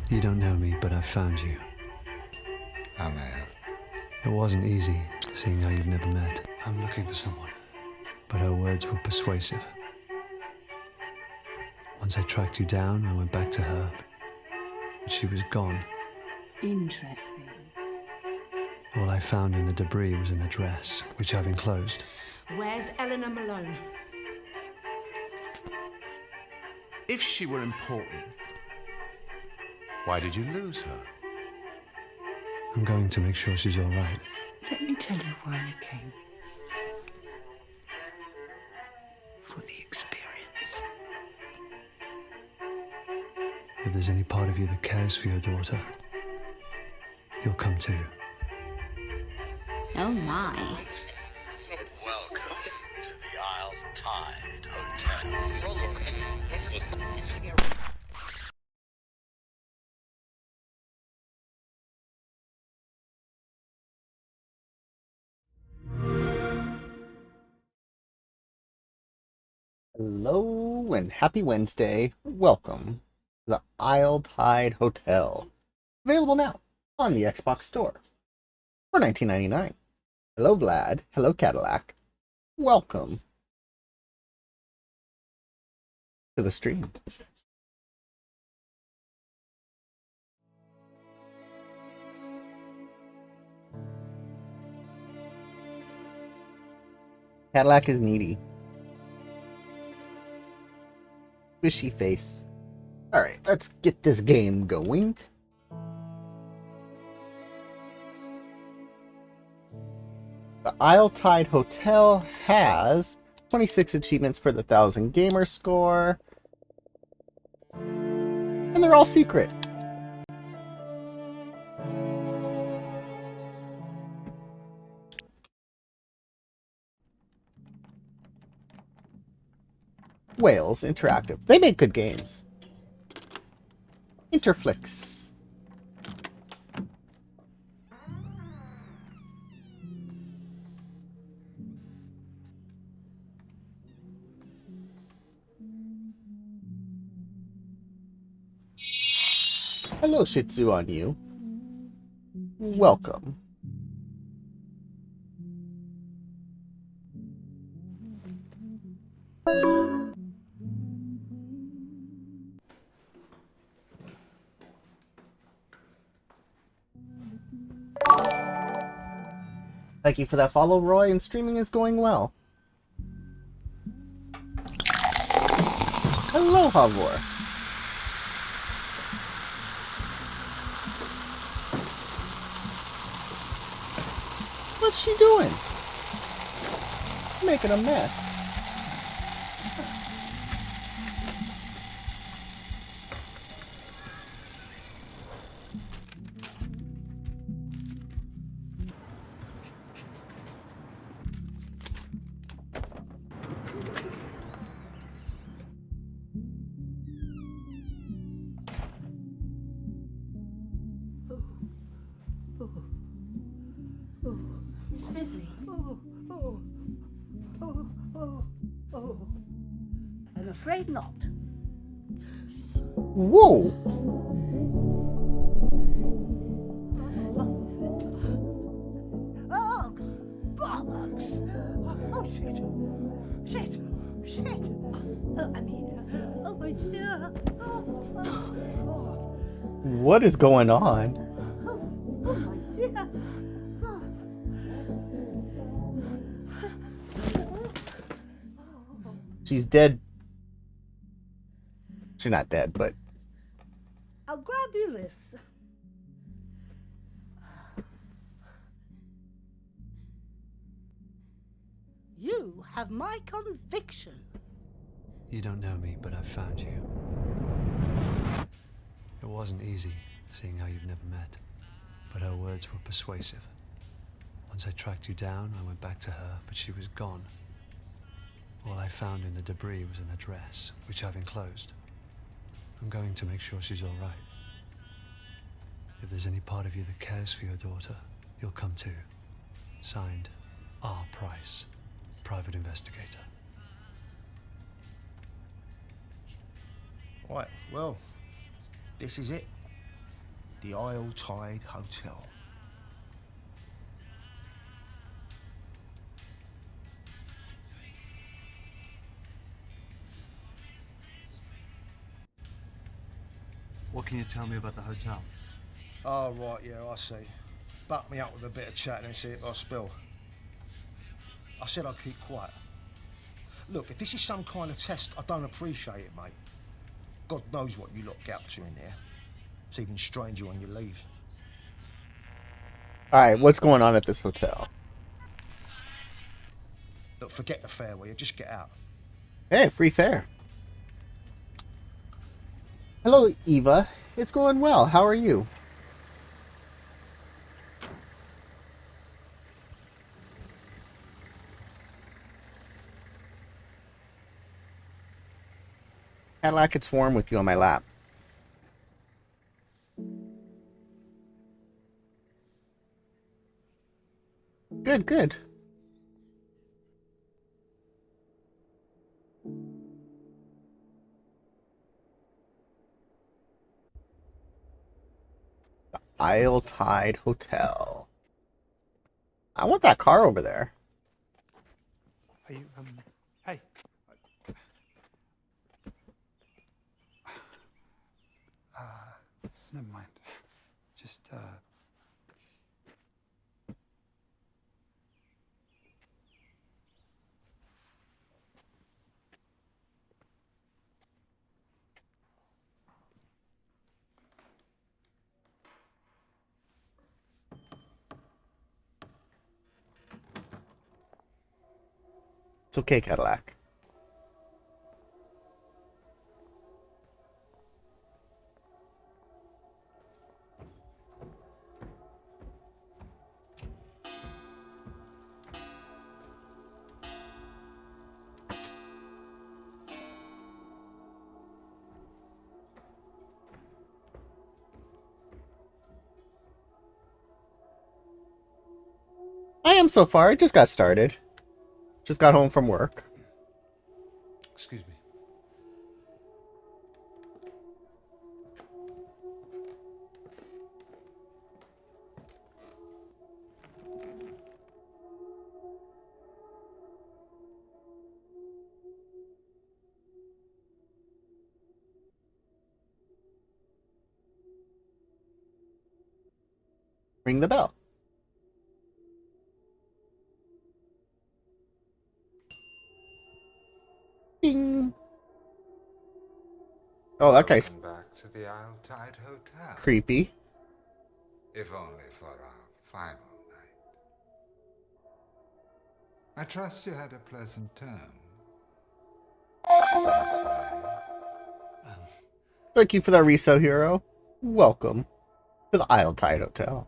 You don't know me, but I've found you. How may I? It wasn't easy, seeing how you've never met. I'm looking for someone. But her words were persuasive. Once I tracked you down, I went back to her, but she was gone. Interesting. All I found in the debris was an address, which I've enclosed. Where's Eleanor Malone? If she were important, why did you lose her? I'm going to make sure she's all right. Let me tell you why I came. For the experience. If there's any part of you that cares for your daughter, you'll come too. Oh my. Welcome to the Isle Tide Hotel. Hello and happy Wednesday. Welcome to the Isle Tide Hotel. Available now on the Xbox Store for $19.99. Hello Vlad. Hello Cadillac. Welcome to the stream. Cadillac is needy. Fishy face. Alright, let's get this game going. The Isle Tide Hotel has 26 achievements for the 1000 gamer score. And they're all secret. Wales Interactive. They make good games. Interflix. Hello, Shih Tzu on you. Welcome. Thank you for that follow, Roy, and streaming is going well. Hello, Havor. What's she doing? Making a mess. Miss Bisley. I'm afraid not. Whoa! Oh, bollocks! Oh, shit! Shit! Shit! Oh my dear! What is going on? Oh my dear! She's dead. She's not dead, but I'll grab you this. You have my conviction. You don't know me, but I've found you. It wasn't easy, seeing how you've never met. But her words were persuasive. Once I tracked you down, I went back to her, but she was gone. All I found in the debris was an address, which I've enclosed. I'm going to make sure she's all right. If there's any part of you that cares for your daughter, you'll come too. Signed, R. Price, Private Investigator. Right, well, this is it. The Isle Tide Hotel. What can you tell me about the hotel? Oh, right, yeah, I see. Buck me up with a bit of chat and see if I spill. I said I'd keep quiet. Look, if this is some kind of test, I don't appreciate it, mate. God knows what you lot get up to in there. It's even stranger when you leave. Alright, what's going on at this hotel? Look, forget the fare, will you? Just get out. Hey, free fare. Hello, Eva. It's going well. How are you? Cadillac could swarm with you on my lap. Good, good. The Isle Tide Hotel. I want that car over there. Are you, hey. Never mind. Just, It's okay, Cadillac. I am so far. I just got started. Just got home from work. Excuse me. Ring the bell. Ding. Oh, that guy's Welcome back to the Isle Tide Hotel. creepy. If only for our final night. I trust you had a pleasant term. Thank you for that reso, hero. Welcome to the Isle Tide Hotel.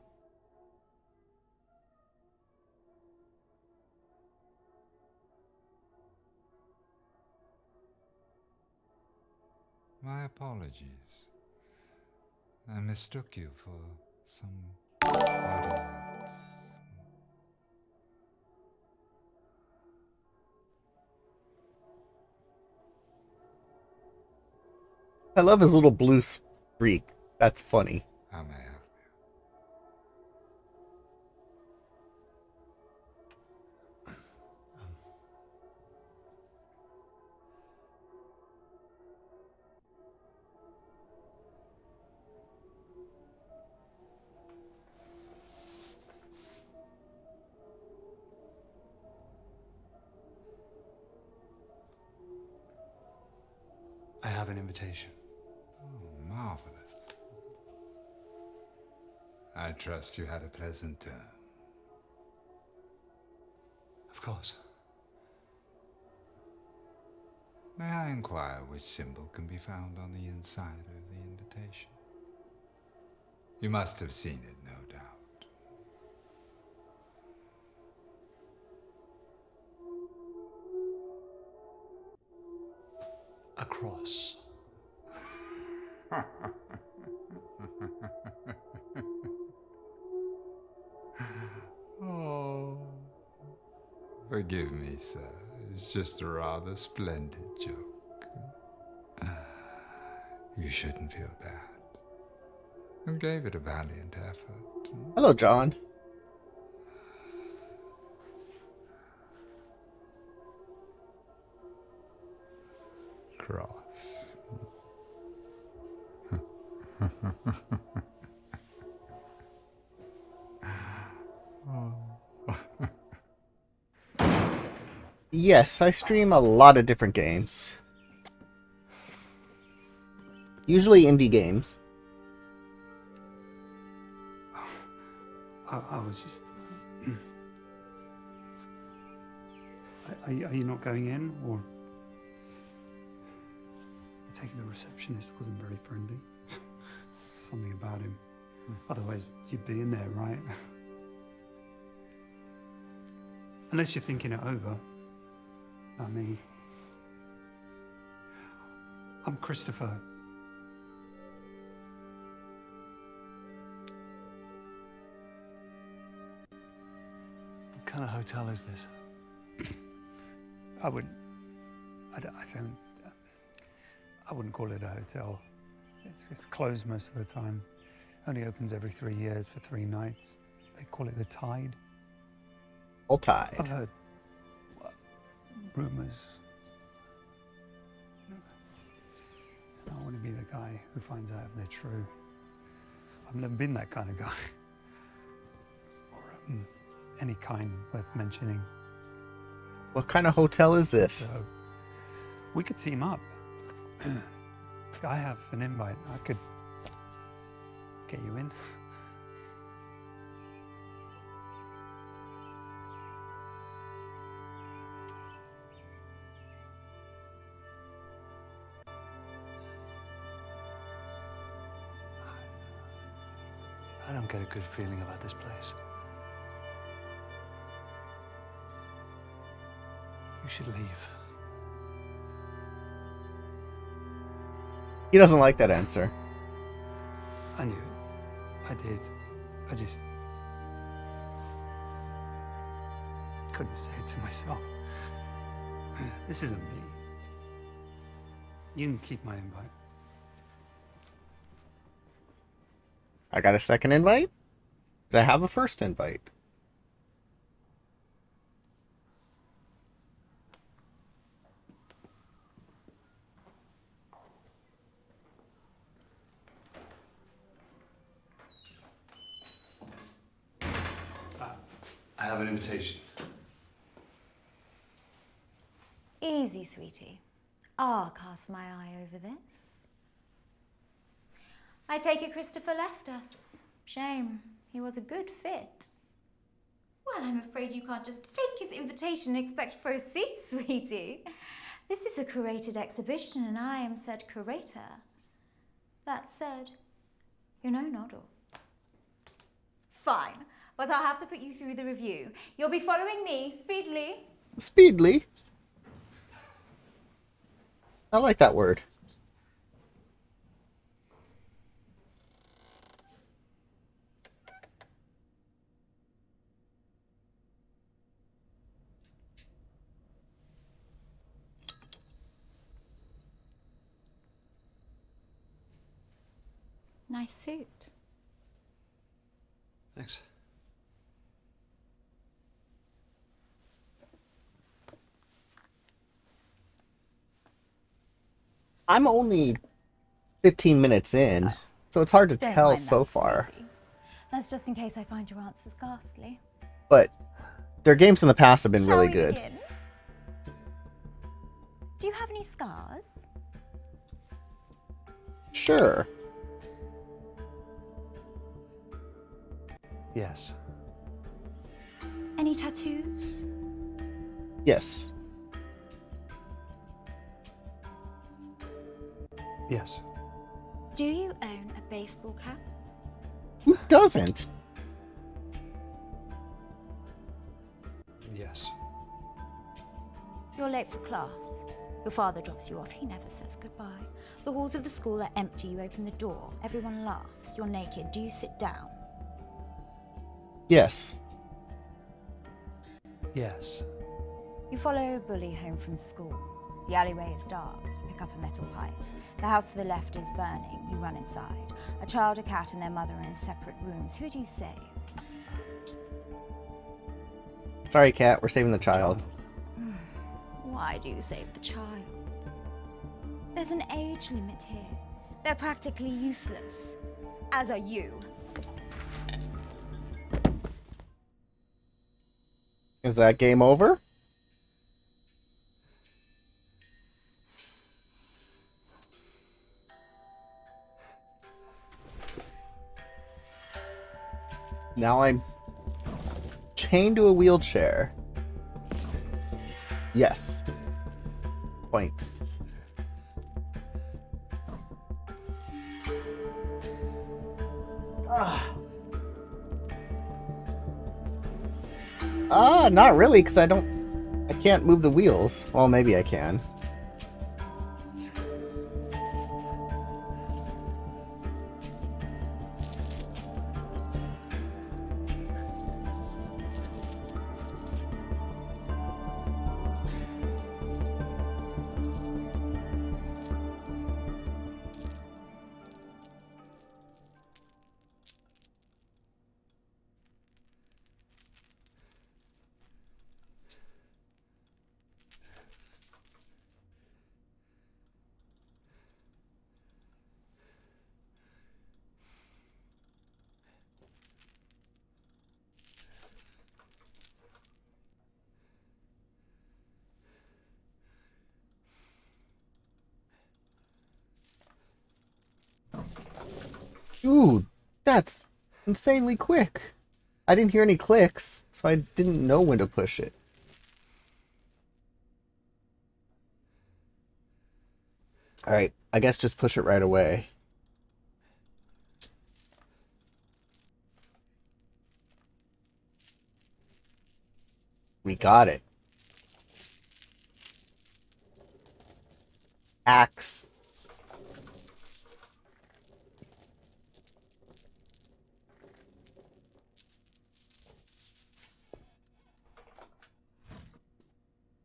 My apologies. I mistook you for somebody else. I love his little blue streak. That's funny. How may I help I have an invitation. Oh, marvelous. I trust you had a pleasant term. Of course. May I inquire which symbol can be found on the inside of the invitation? You must have seen it, no doubt. A cross. Oh, forgive me, sir. It's just a rather splendid joke. You shouldn't feel bad. and gave it a valiant effort. Hello, John. Cross. Yes, I stream a lot of different games. Usually indie games. I was just. Are you not going in, or? I take it the receptionist wasn't very friendly. Something about him. Otherwise, you'd be in there, right? Unless you're thinking it over. Not me. I'm Christopher. What kind of hotel is this? I wouldn't call it a hotel. It's closed most of the time. Only opens every 3 years for 3 nights. They call it the Tide. All tied. I've heard rumors. I don't want to be the guy who finds out if they're true. I've never been that kind of guy. Or any kind worth mentioning. What kind of hotel is this? So, we could team up. I have an invite. I could get you in. I don't get a good feeling about this place. You should leave. He doesn't like that answer. I knew it. I did. I just couldn't say it to myself. This isn't me. You can keep my invite. I got a second invite? Did I have a first invite? I have an invitation. Easy, sweetie. I'll cast my eye over this. I take it Christopher left us. Shame. He was a good fit. Well, I'm afraid you can't just take his invitation and expect for a seat, sweetie. This is a curated exhibition and I am said curator. That said, you're no noddle. Fine, but I'll have to put you through the review. You'll be following me speedily. Speedily? I like that word. Nice suit. Thanks. I'm only 15 minutes in, so it's hard to Don't tell mind so that, far. sweetie. That's just in case I find your answers ghastly. But their games in the past have been Shall really we good. begin? Do you have any scars? Sure. Yes. Any tattoos? Yes. Yes. Do you own a baseball cap? Who doesn't? Yes. You're late for class. Your father drops you off. He never says goodbye. The halls of the school are empty. You open the door. Everyone laughs. You're naked. Do you sit down? Yes. Yes. You follow a bully home from school. The alleyway is dark. You pick up a metal pipe. The house to the left is burning. You run inside. A child, a cat, and their mother are in separate rooms. Who do you save? Sorry, cat. We're saving the child. Why do you save the child? There's an age limit here. They're practically useless. As are you. Is that game over? Now I'm chained to a wheelchair. Yes. Points. Not really, because I can't move the wheels. Well, maybe I can. Dude, that's insanely quick. I didn't hear any clicks, so I didn't know when to push it. Alright, I guess just push it right away. We got it. Axe.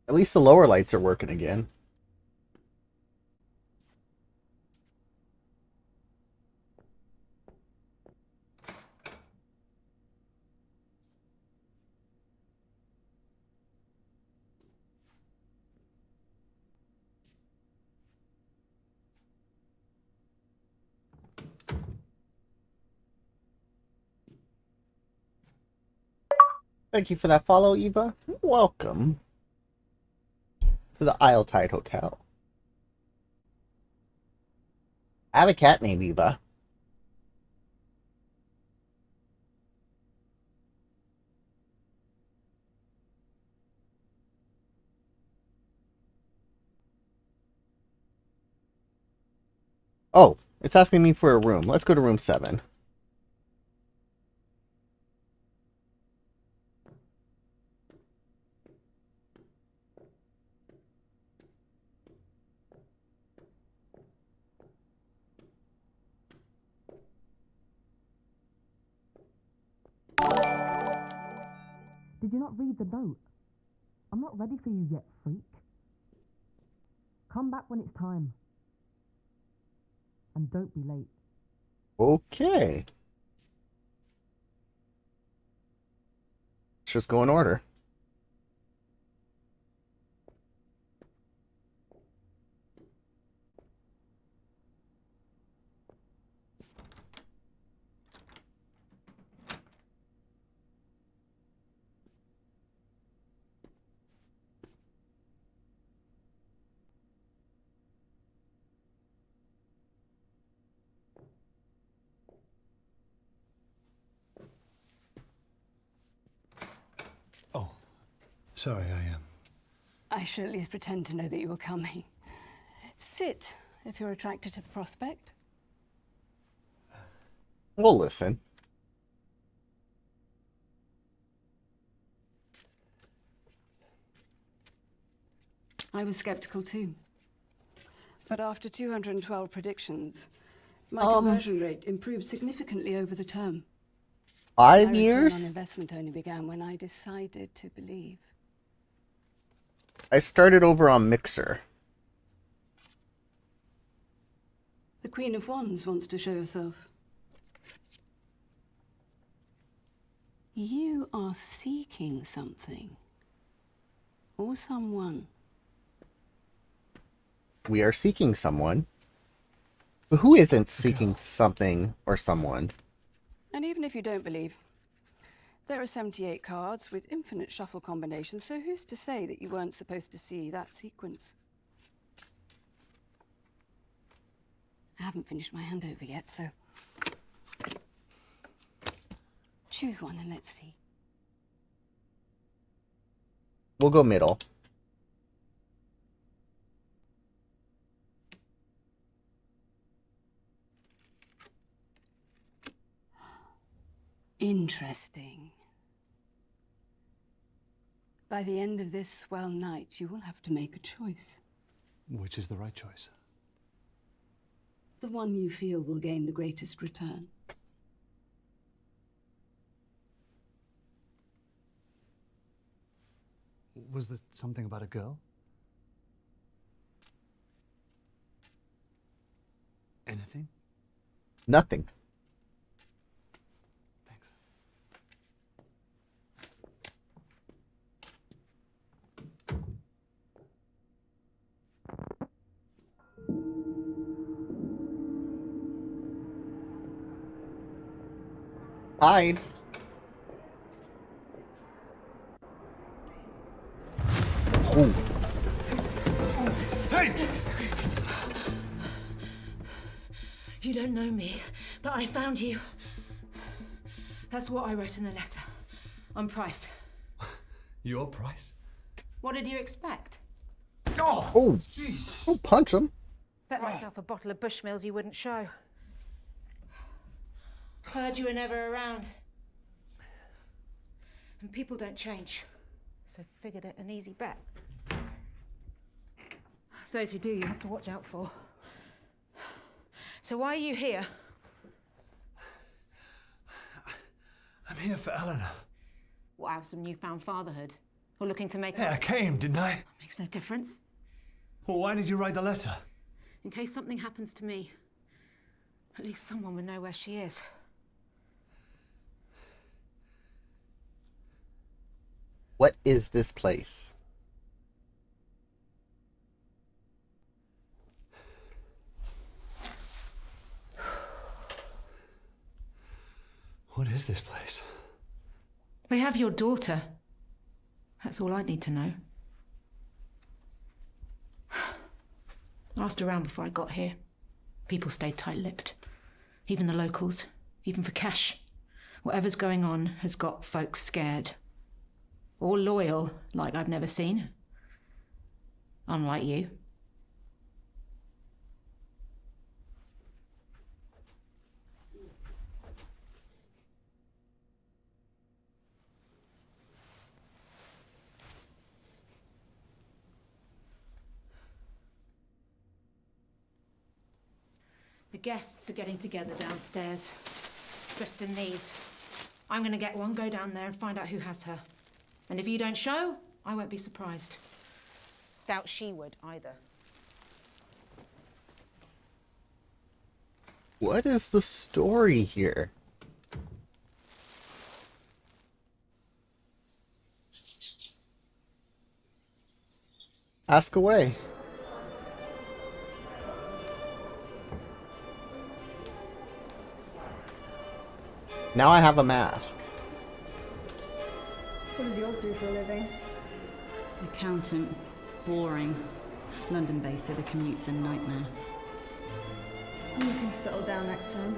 At least the lower lights are working again. Thank you for that follow, Eva. Welcome to the Isle Tide Hotel. I have a cat named Eva. Oh, it's asking me for a room. Let's go to room 7. Did you not read the note? I'm not ready for you yet, freak. Come back when it's time. And don't be late. Okay. Let's just go in order. Oh, sorry, I should at least pretend to know that you were coming. Sit, if you're attracted to the prospect. We'll listen. I was skeptical too. But after 212 predictions, my conversion rate improved significantly over the term. 5 My years? return on investment only began when I decided to believe. I started over on Mixer. The Queen of Wands wants to show herself. You are seeking something. Or someone. We are seeking someone. But who isn't seeking something or someone? And even if you don't believe, there are 78 cards with infinite shuffle combinations, so who's to say that you weren't supposed to see that sequence? I haven't finished my handover yet, so choose one and let's see. We'll go middle. Interesting. By the end of this swell night, you will have to make a choice. Which is the right choice? The one you feel will gain the greatest return. Was there something about a girl? Anything? Nothing. Thanks. Hide. Ooh. Hey! You don't know me, but I found you. That's what I wrote in the letter. On Price. Your price? What did you expect? Oh, don't punch him. Bet myself a bottle of Bushmills you wouldn't show. Heard you were never around. And people don't change. So figured it an easy bet. Those who do, you have to watch out for. So why are you here? I'm here for Eleanor. What, out of some newfound fatherhood? Or looking to make Yeah, I came, didn't I? Makes no difference. Well, why did you write the letter? In case something happens to me, at least someone would know where she is. What is this place? What is this place? They have your daughter. That's all I need to know. I asked around before I got here. People stayed tight-lipped. Even the locals. Even for cash. Whatever's going on has got folks scared. Or loyal, like I've never seen. Unlike you. The guests are getting together downstairs, dressed in these. I'm gonna get one, go down there and find out who has her. And if you don't show, I won't be surprised. Doubt she would either. What is the story here? Ask away. Now I have a mask. What does yours do for a living? Accountant. Boring. London-based, so the commute's a nightmare. You can settle down next time.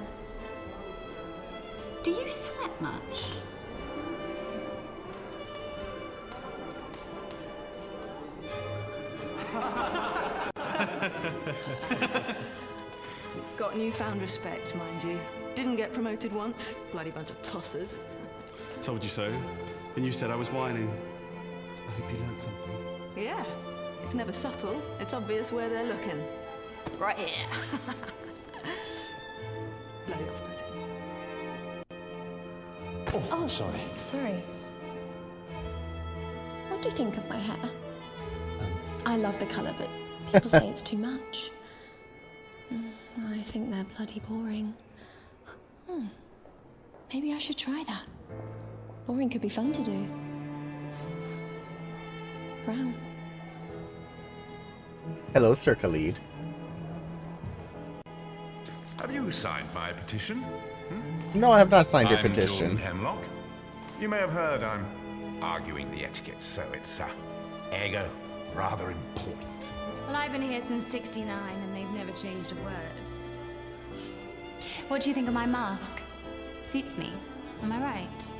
Do you sweat much? Got newfound respect, mind you. Didn't get promoted once. Bloody bunch of tossers. Told you so. And you said I was whining. I hope you learned something. Yeah. It's never subtle. It's obvious where they're looking. Right here. Bloody off-putting. Oh, sorry. Sorry. What do you think of my hair? I love the colour, but people say it's too much. I think they're bloody boring. Maybe I should try that. Boring could be fun to do. Brown. Hello, Sir Khalid. Have you signed my petition? No, I have not signed your I'm petition. Jordan Hemlock. You may have heard I'm arguing the etiquette, so it's ergo rather important. Well, I've been here since '69 and they've never changed a word. What do you think of my mask? Suits me. Am I right?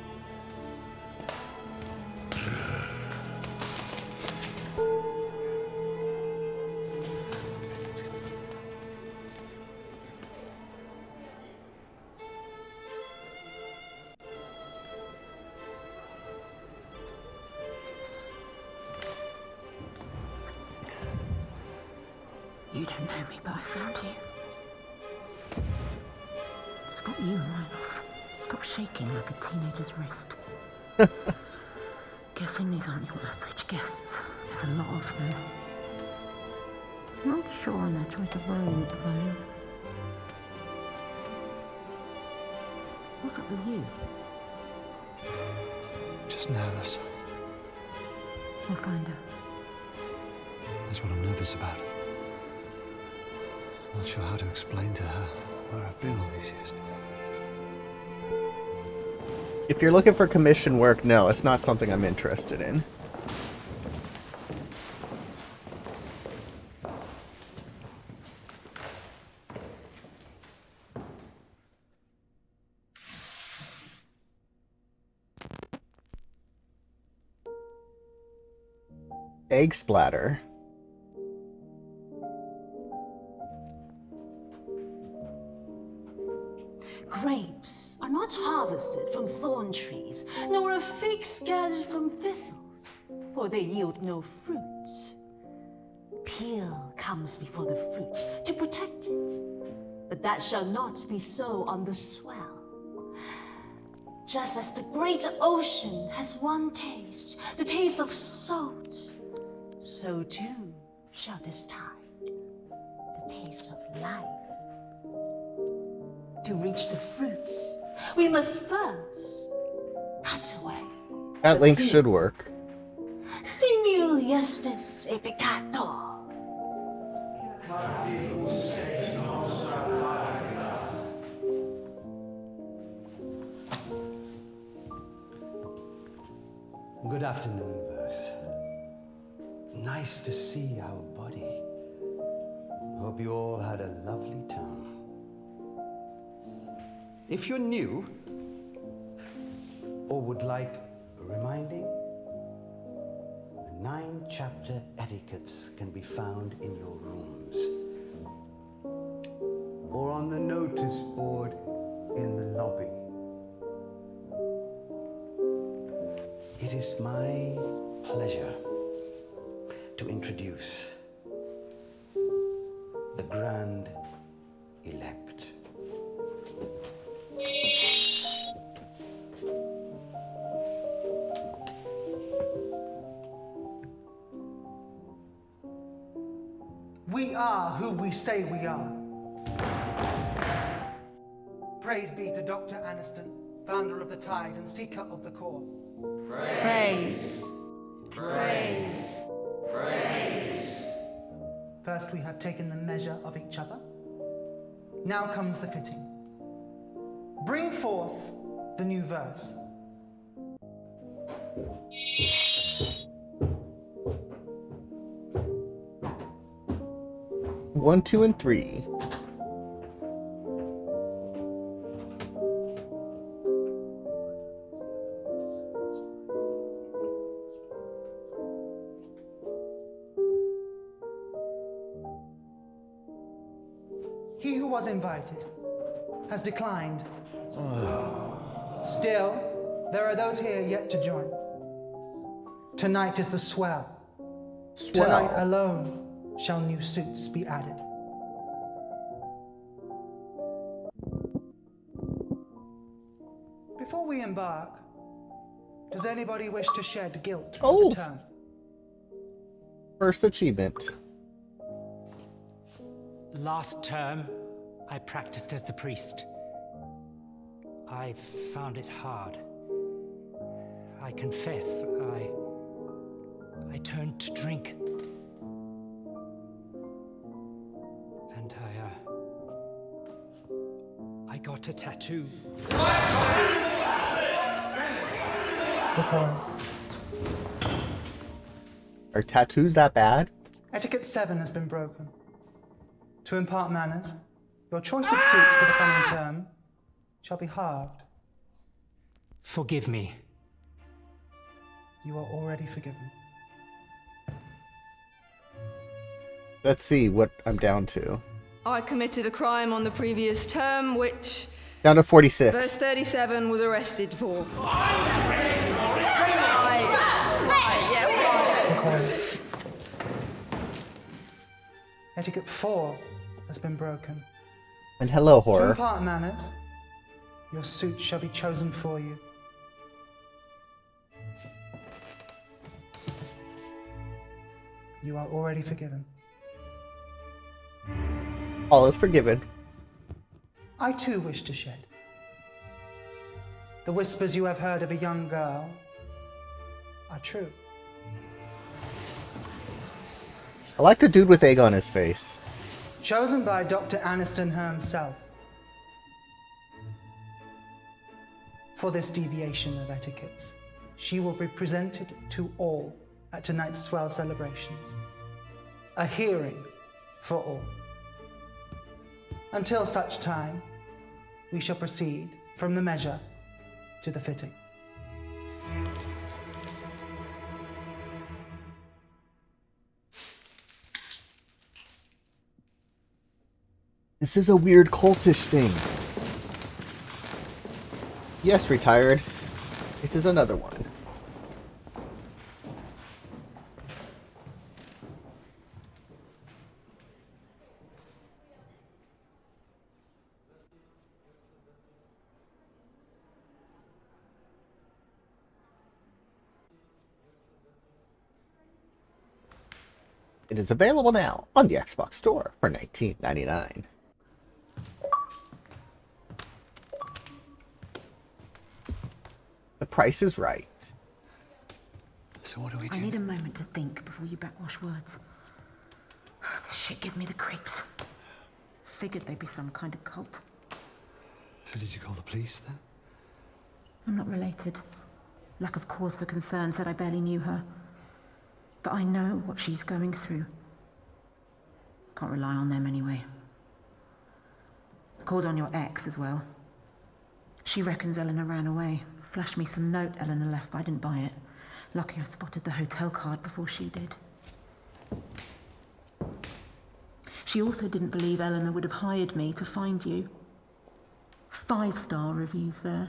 You don't know me, but I found you. It's got you, Reinolf. Stop shaking like a teenager's wrist. Guessing these aren't your average guests. There's a lot of them. Not sure on their choice of robe, though. What's up with you? Just nervous. We'll find her. That's what I'm nervous about. Not sure how to explain to her where I've been all these years. If you're looking for commission work, no, it's not something I'm interested in. Egg splatter. Grapes are not harvested from thorn trees, nor are figs gathered from thistles, for they yield no fruit. Peel comes before the fruit to protect it, but that shall not be so on the swell. Just as the great ocean has one taste, the taste of salt, so too shall this tide, the taste of life. To reach the fruits, we must first cut away. That link should work. Simul justus e peccator. Good afternoon, Verse. Nice to see our body. Hope you all had a lovely time. If you're new, or would like reminding, the 9-chapter etiquettes can be found in your rooms, or on the notice board in the lobby. It is my pleasure to introduce the Grand Elect. We are who we say we are. Praise be to Dr. Aniston, founder of the Tide and seeker of the core. Praise. Praise. Praise. First, we have taken the measure of each other. Now comes the fitting. Bring forth the new verse. One, two, and three. He who was invited has declined. Still, there are those here yet to join. Tonight is the swell. Tonight alone shall new suits be added. Before we embark, does anybody wish to shed guilt of the term? First achievement. Last term, I practiced as the priest. I found it hard. I confess, I turned to drink. And I got a tattoo. Are tattoos that bad? Etiquette 7 has been broken. To impart manners, your choice of suits for the coming term shall be halved. Forgive me. You are already forgiven. Let's see what I'm down to. I committed a crime on the previous term, which... Down to 46. Verse 37 was arrested for. Etiquette 4 has been broken. And hello, To horror. impart manners, your suit shall be chosen for you. You are already forgiven. All is forgiven. I too wish to shed. The whispers you have heard of a young girl are true. I like the dude with egg on his face. Chosen by Dr. Aniston himself. For this deviation of etiquettes, she will be presented to all at tonight's swell celebrations. A hearing for all. Until such time, we shall proceed from the measure to the fitting. This is a weird cultish thing. Yes, retired. This is another one. It is available now on the Xbox Store for $19.99. The price is right. So what do we do? I need a moment to think before you backwash words. This shit gives me the creeps. Figured they'd be some kind of cult. So did you call the police then? I'm not related. Lack of cause for concern said I barely knew her. But I know what she's going through. Can't rely on them anyway. Called on your ex as well. She reckons Eleanor ran away. Flashed me some note Eleanor left, but I didn't buy it. Lucky I spotted the hotel card before she did. She also didn't believe Eleanor would have hired me to find you. 5-star reviews there.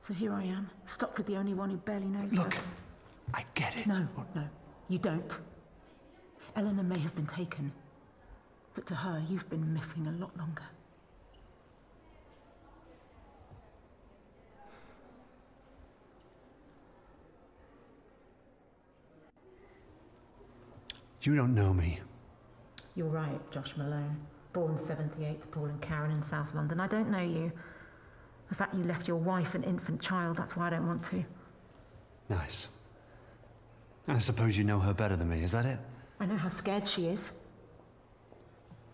So here I am, stuck with the only one who barely knows her. Look, I get it. No, you don't. Eleanor may have been taken, but to her, you've been missing a lot longer. You don't know me. You're right, Josh Malone. Born 78 to Paul and Karen in South London. I don't know you. The fact you left your wife and infant child, that's why I don't want to. Nice. And I suppose you know her better than me, is that it? I know how scared she is.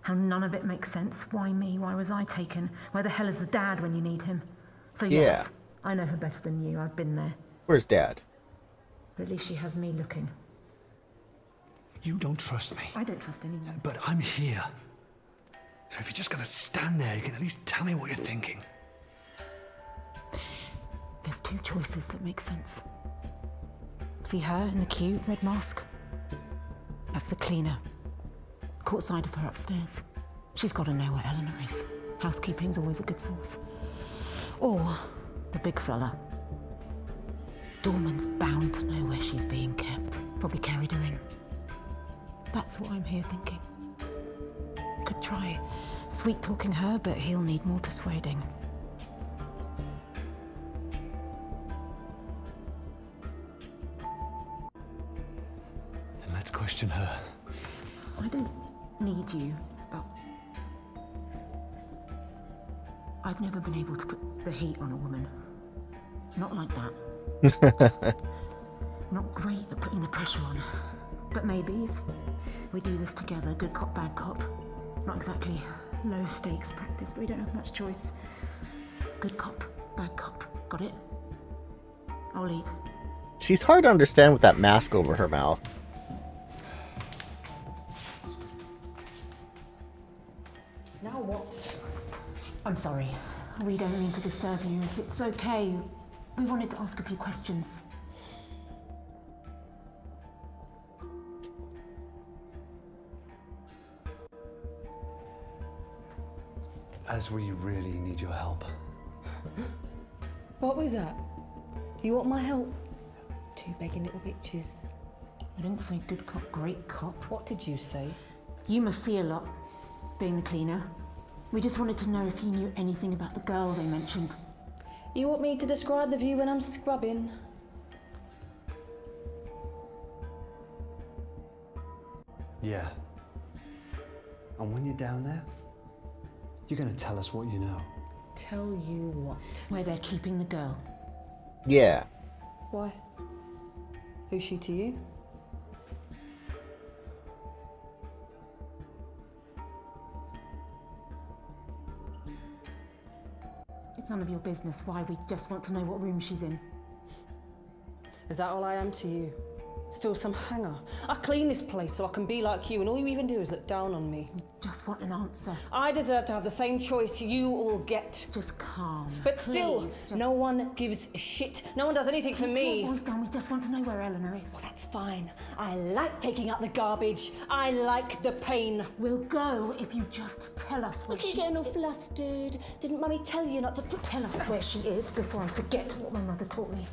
How none of it makes sense. Why me? Why was I taken? Where the hell is the dad when you need him? So yes, I know her better than you. I've been there. Where's Dad? But at least she has me looking. You don't trust me. I don't trust anyone. But I'm here. So if you're just gonna stand there, you can at least tell me what you're thinking. There's two choices that make sense. See her in the queue, red mask? That's the cleaner. Caught sight of her upstairs. She's got to know where Eleanor is. Housekeeping's always a good source. Or the big fella. Dorman's bound to know where she's being kept. Probably carried her in. That's what I'm here thinking. Could try sweet-talking her, but he'll need more persuading. Then let's question her. I don't need you, but I've never been able to put the heat on a woman. Not like that. Not great at putting the pressure on. But maybe if we do this together, good cop, bad cop. Not exactly low stakes practice, but we don't have much choice. Good cop, bad cop. Got it? I'll lead. She's hard to understand with that mask over her mouth. Now what? I'm sorry. We don't mean to disturb you. If it's okay, we wanted to ask a few questions. As we really need your help. What was that? You want my help? Two begging little bitches. I didn't say good cop, great cop. What did you say? You must see a lot, being the cleaner. We just wanted to know if you knew anything about the girl they mentioned. You want me to describe the view when I'm scrubbing? Yeah. And when you're down there, you're gonna tell us what you know. Tell you what? Where they're keeping the girl. Yeah. Why? Who's she to you? It's none of your business why. We just want to know what room she's in. Is that all I am to you? Still some hanger? I clean this place so I can be like you, and all you even do is look down on me. Just want an answer. I deserve to have the same choice you all get. Just calm. But still, Please, no one gives a shit. No one does anything for me. Keep your voice down. We just want to know where Eleanor is. Well, that's fine. I like taking out the garbage. I like the pain. We'll go if you just tell us where Look, you're getting all flustered. Didn't Mummy tell you not to tell us where she is before I forget what my mother taught me?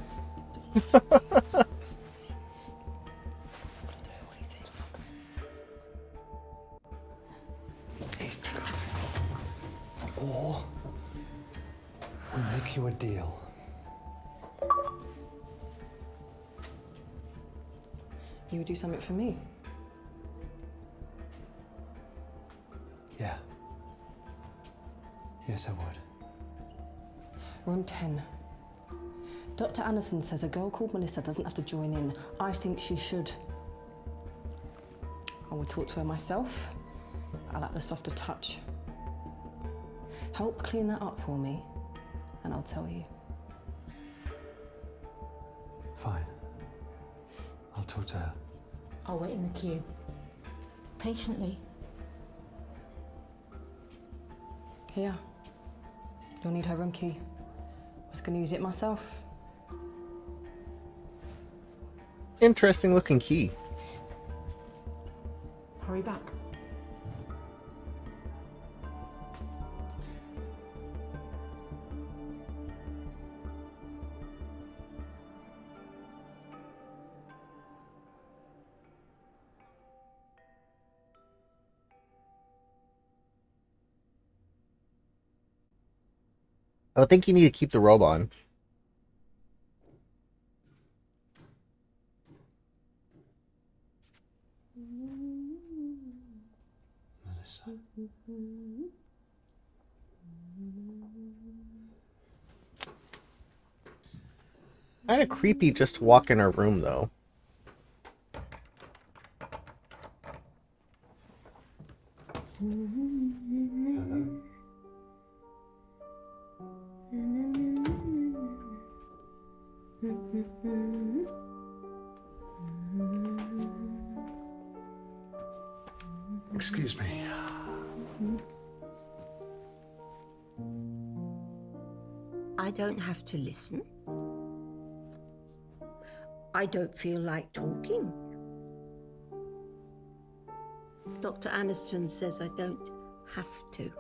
Or we make you a deal. You would do something for me? Yeah. Yes, I would. Room 10. Dr. Anderson says a girl called Melissa doesn't have to join in. I think she should. I will talk to her myself. I like the softer touch. Help clean that up for me, and I'll tell you. Fine. I'll talk to her. I'll wait in the queue. Patiently. Here. You'll need her room key. I was going to use it myself. Interesting looking key. Hurry back. I think you need to keep the robe on. Melissa. Kind of creepy just to walk in her room, though. Excuse me. I don't have to listen. I don't feel like talking. Dr. Aniston says I don't have to.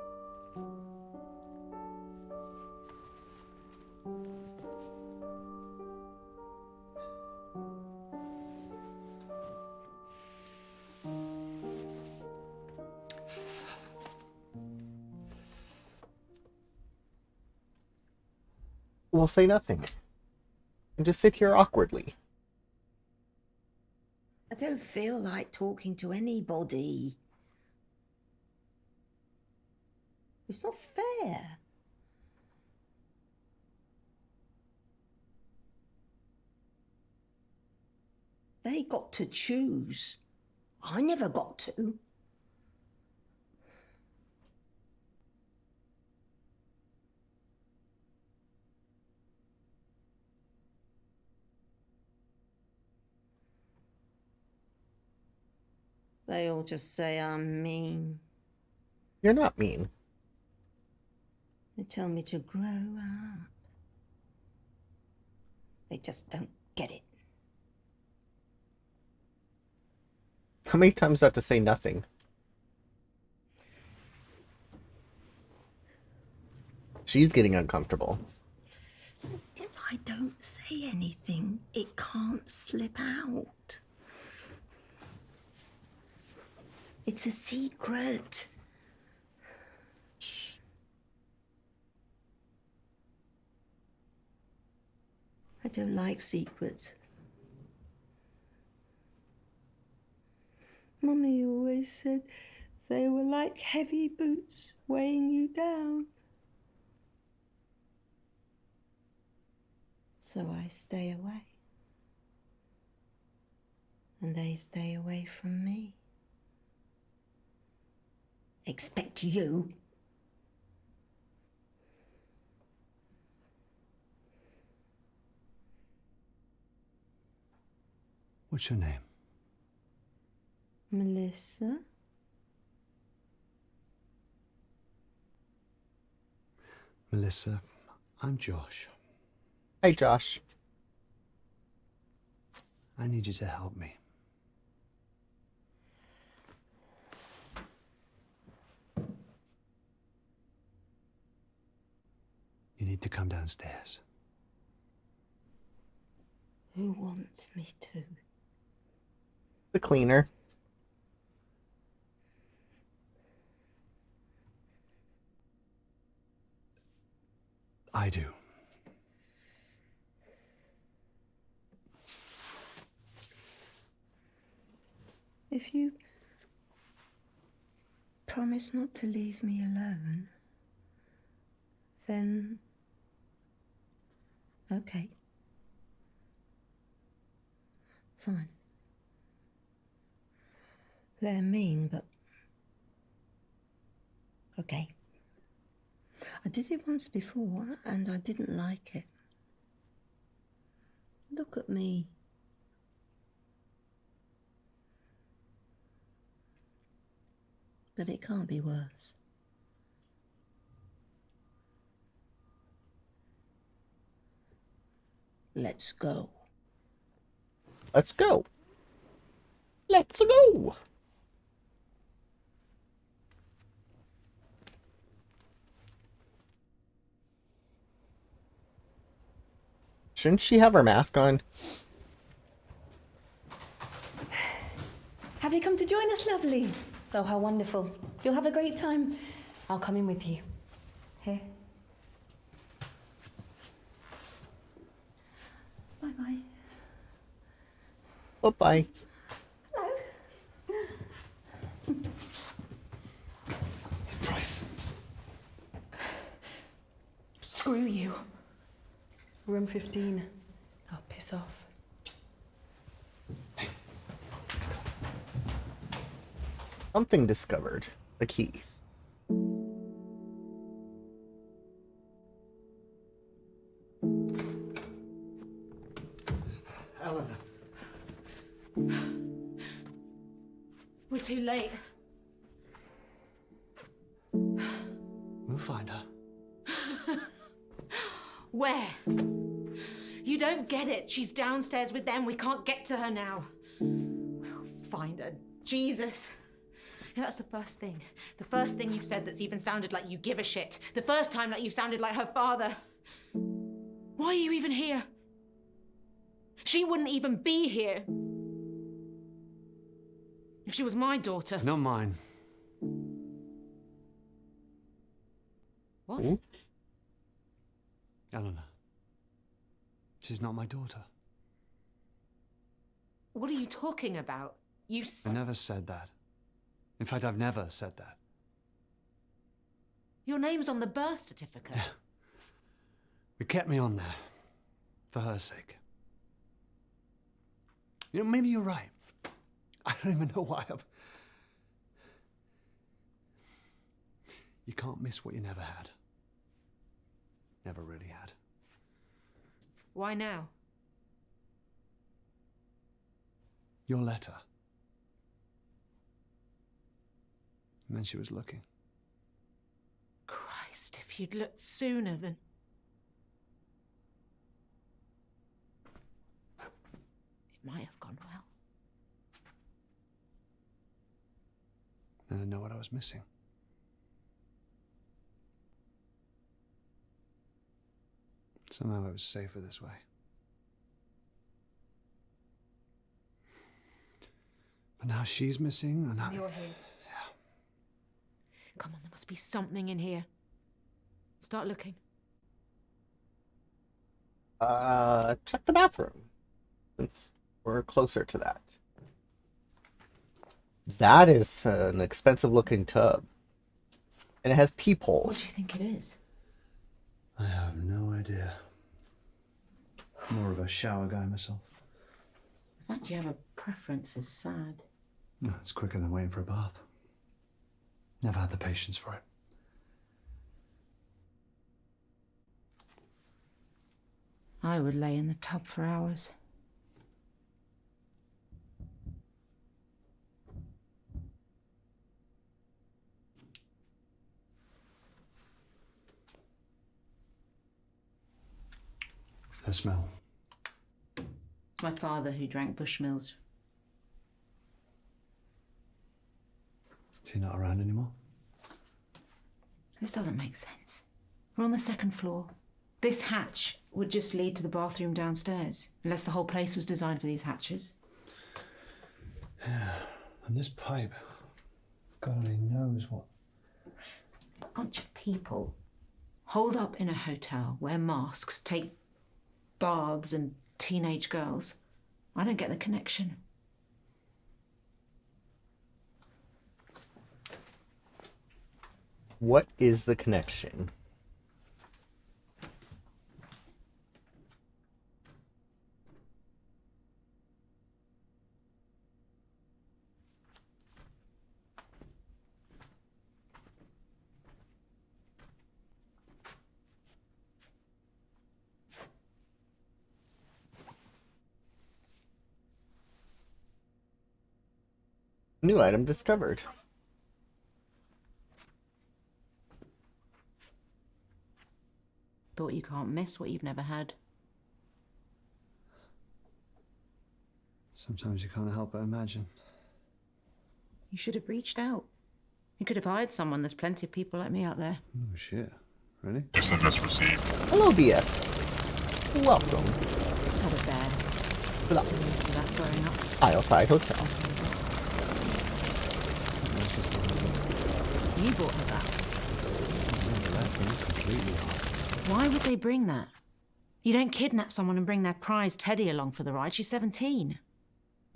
We'll say nothing. And just sit here awkwardly. I don't feel like talking to anybody. It's not fair. They got to choose. I never got to. They all just say I'm mean. You're not mean. They tell me to grow up. They just don't get it. How many times is that to say nothing? She's getting uncomfortable. If I don't say anything, it can't slip out. It's a secret. I don't like secrets. Mummy always said they were like heavy boots weighing you down. So I stay away. And they stay away from me. Expect you. What's your name? Melissa? Melissa, I'm Josh. Hey, Josh. I need you to help me. You need to come downstairs. Who wants me to? The cleaner. I do. If you promise not to leave me alone, then okay. Fine. They're mean, but okay. I did it once before, and I didn't like it. Look at me. But it can't be worse. Let's go. Let's go. Let's go. Shouldn't she have her mask on? Have you come to join us, lovely? Oh, how wonderful. You'll have a great time. I'll come in with you. Here. Bye-bye. Bye-bye. Price. Screw you. Room 15. Oh, piss off. Something discovered. The key. Eleanor. We're too late. We'll find her. Where? You don't get it. She's downstairs with them. We can't get to her now. We'll find her. Jesus. Yeah, that's the first thing. The first thing you've said that's even sounded like you give a shit. The first time that you've sounded like her father. Why are you even here? She wouldn't even be here if she was my daughter. Not mine. What? Ooh. Eleanor. She's not my daughter. What are you talking about? I never said that. In fact, I've never said that. Your name's on the birth certificate. Yeah. It kept me on there. For her sake. You know, maybe you're right. I don't even know why I'm... You can't miss what you never had. Never really had. Why now? Your letter. And then she was looking. Christ, if you'd looked sooner then... It might have gone well. And I know what I was missing. Somehow it was safer this way. But now she's missing, and You're here. Yeah. Come on, there must be something in here. Start looking. Check the bathroom, since we're closer to that. That is an expensive-looking tub, and it has peepholes. What do you think it is? I have no idea. More of a shower guy myself. The fact you have a preference is sad. No, it's quicker than waiting for a bath. Never had the patience for it. I would lay in the tub for hours. The smell. It's my father who drank Bushmills. Is he not around anymore? This doesn't make sense. We're on the second floor. This hatch would just lead to the bathroom downstairs, unless the whole place was designed for these hatches. Yeah, and this pipe, God only knows what. A bunch of people holed up in a hotel, wear masks, take baths and teenage girls. I don't get the connection. What is the connection? New item discovered. Thought you can't miss what you've never had. Sometimes you can't help but imagine. You should have reached out. You could have hired someone. There's plenty of people like me out there. Oh, shit. Really? SMS received. Hello, BX. Welcome Had a bear. to Similar to that growing up. the Isle Tide Hotel. You bought her that. Completely off. Why would they bring that? You don't kidnap someone and bring their prize Teddy along for the ride. She's 17.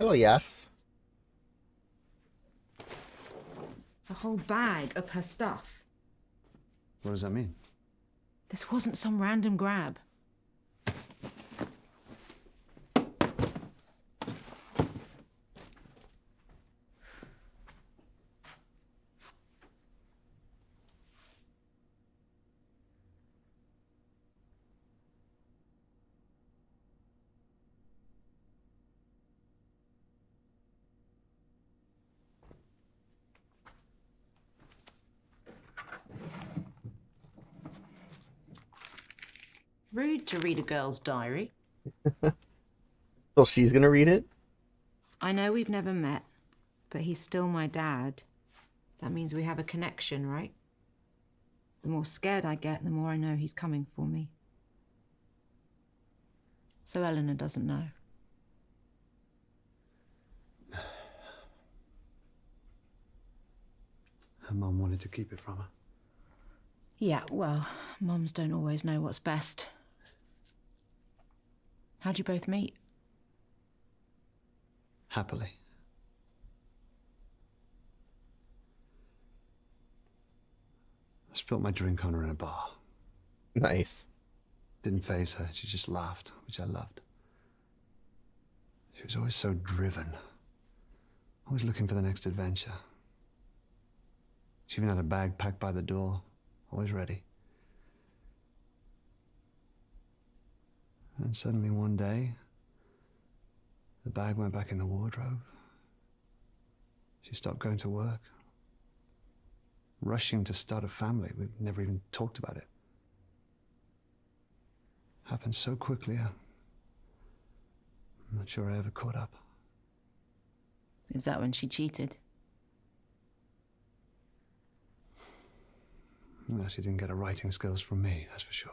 Oh, yes. A whole bag of her stuff. What does that mean? This wasn't some random grab. Rude to read a girl's diary. So she's gonna read it? I know we've never met, but he's still my dad. That means we have a connection, right? The more scared I get, the more I know he's coming for me. So Eleanor doesn't know. Her mum wanted to keep it from her. Yeah, well, mums don't always know what's best. How'd you both meet? Happily. I spilled my drink on her in a bar. Nice. Didn't faze her. She just laughed, which I loved. She was always so driven, always looking for the next adventure. She even had a bag packed by the door, always ready. And suddenly one day, the bag went back in the wardrobe. She stopped going to work, rushing to start a family. We've never even talked about it. Happened so quickly, I'm not sure I ever caught up. Is that when she cheated? No, she didn't get her writing skills from me, that's for sure.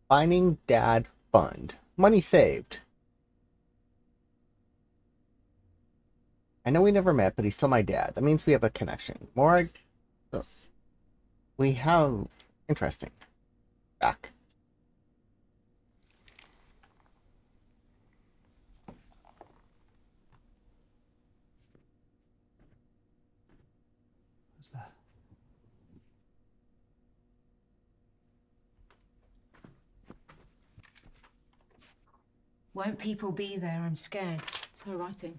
Finding Dad Fund. Money saved. I know we never met, but he's still my dad. That means we have a connection. We have... Interesting. Back. What's that? Won't people be there? I'm scared. It's her writing.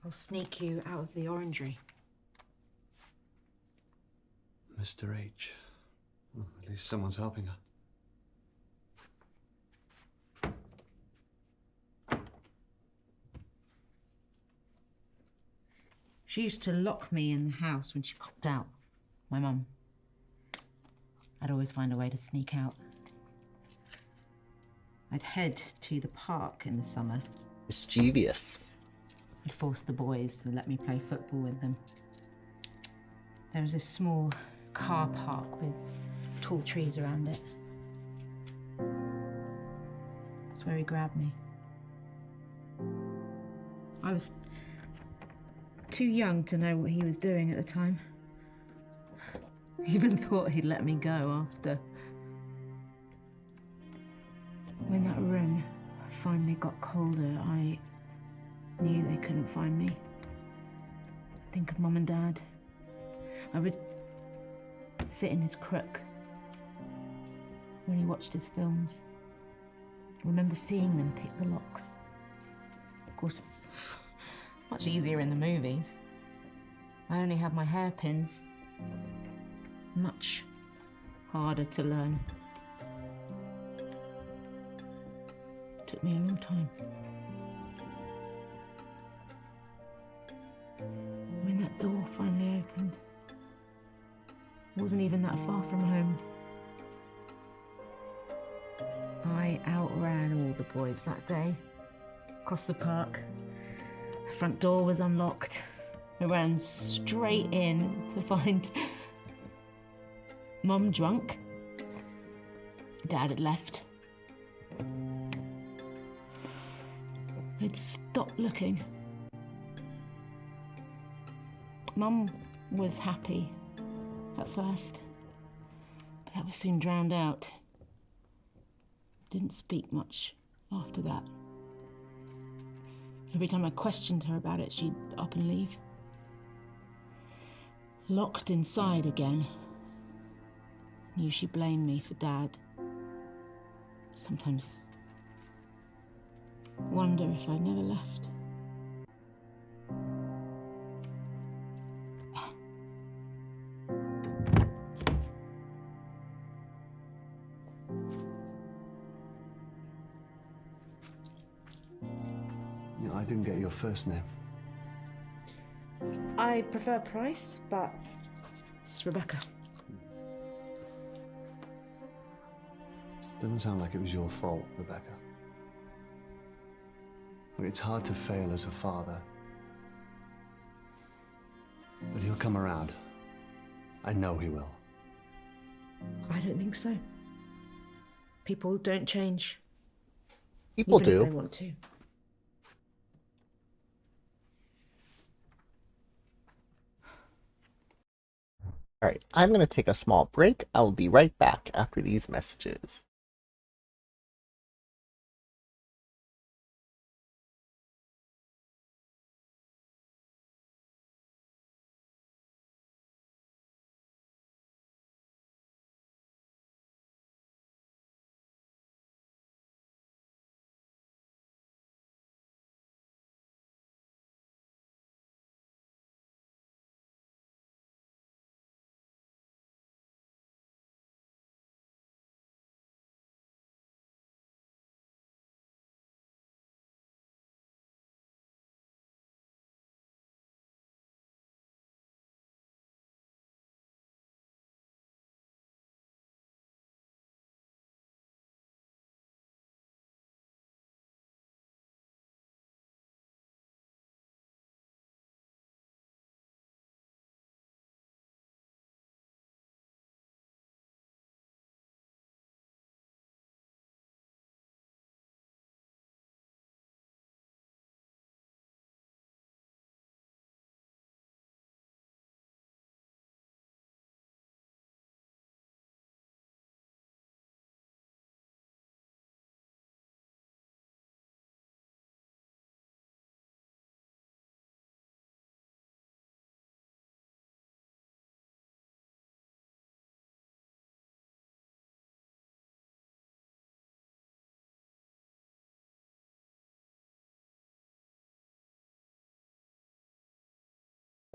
I'll sneak you out of the orangery. Mr. H. Well, at least someone's helping her. She used to lock me in the house when she popped out. My mum. I'd always find a way to sneak out. I'd head to the park in the summer. Mischievous. I'd force the boys to let me play football with them. There was this small car park with tall trees around it. That's where he grabbed me. I was too young to know what he was doing at the time. Even thought he'd let me go after. When that room finally got colder, I knew they couldn't find me. Think of Mum and Dad. I would sit in his crook when he watched his films. I remember seeing them pick the locks. Of course, it's much easier in the movies. I only have my hairpins. Much harder to learn. Took me a long time. When that door finally opened, it wasn't even that far from home. I outran all the boys that day. Across the park. The front door was unlocked. I ran straight in to find Mum drunk. Dad had left. I'd stopped looking. Mum was happy at first, but that was soon drowned out. Didn't speak much after that. Every time I questioned her about it, she'd up and leave. Locked inside again. Knew she blamed me for Dad. Sometimes wonder if I'd never left. You know, I didn't get your first name. I prefer Price, but it's Rebecca. Doesn't sound like it was your fault, Rebecca. Look, it's hard to fail as a father. But he'll come around. I know he will. I don't think so. People don't change. People even do. If they want to. Alright, I'm going to take a small break. I will be right back after these messages.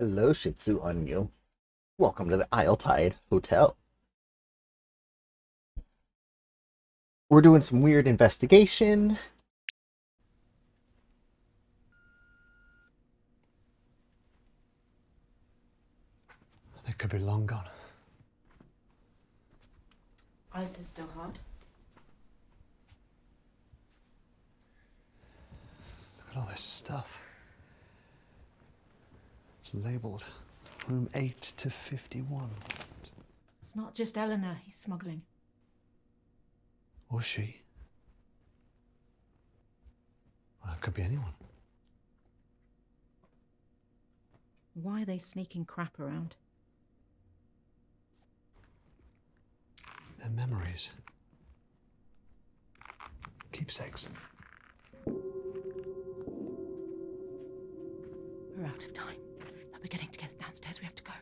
Hello, Shih Tzu Onion. Welcome to the Isle Tide Hotel. We're doing some weird investigation. They could be long gone. Ice is still hard. Look at all this stuff. It's labelled room 8 to 51. It's not just Eleanor he's smuggling. Or she. Well, it could be anyone. Why are they sneaking crap around? Their memories. Keepsakes. We're out of time. But we're getting together downstairs. We have to go.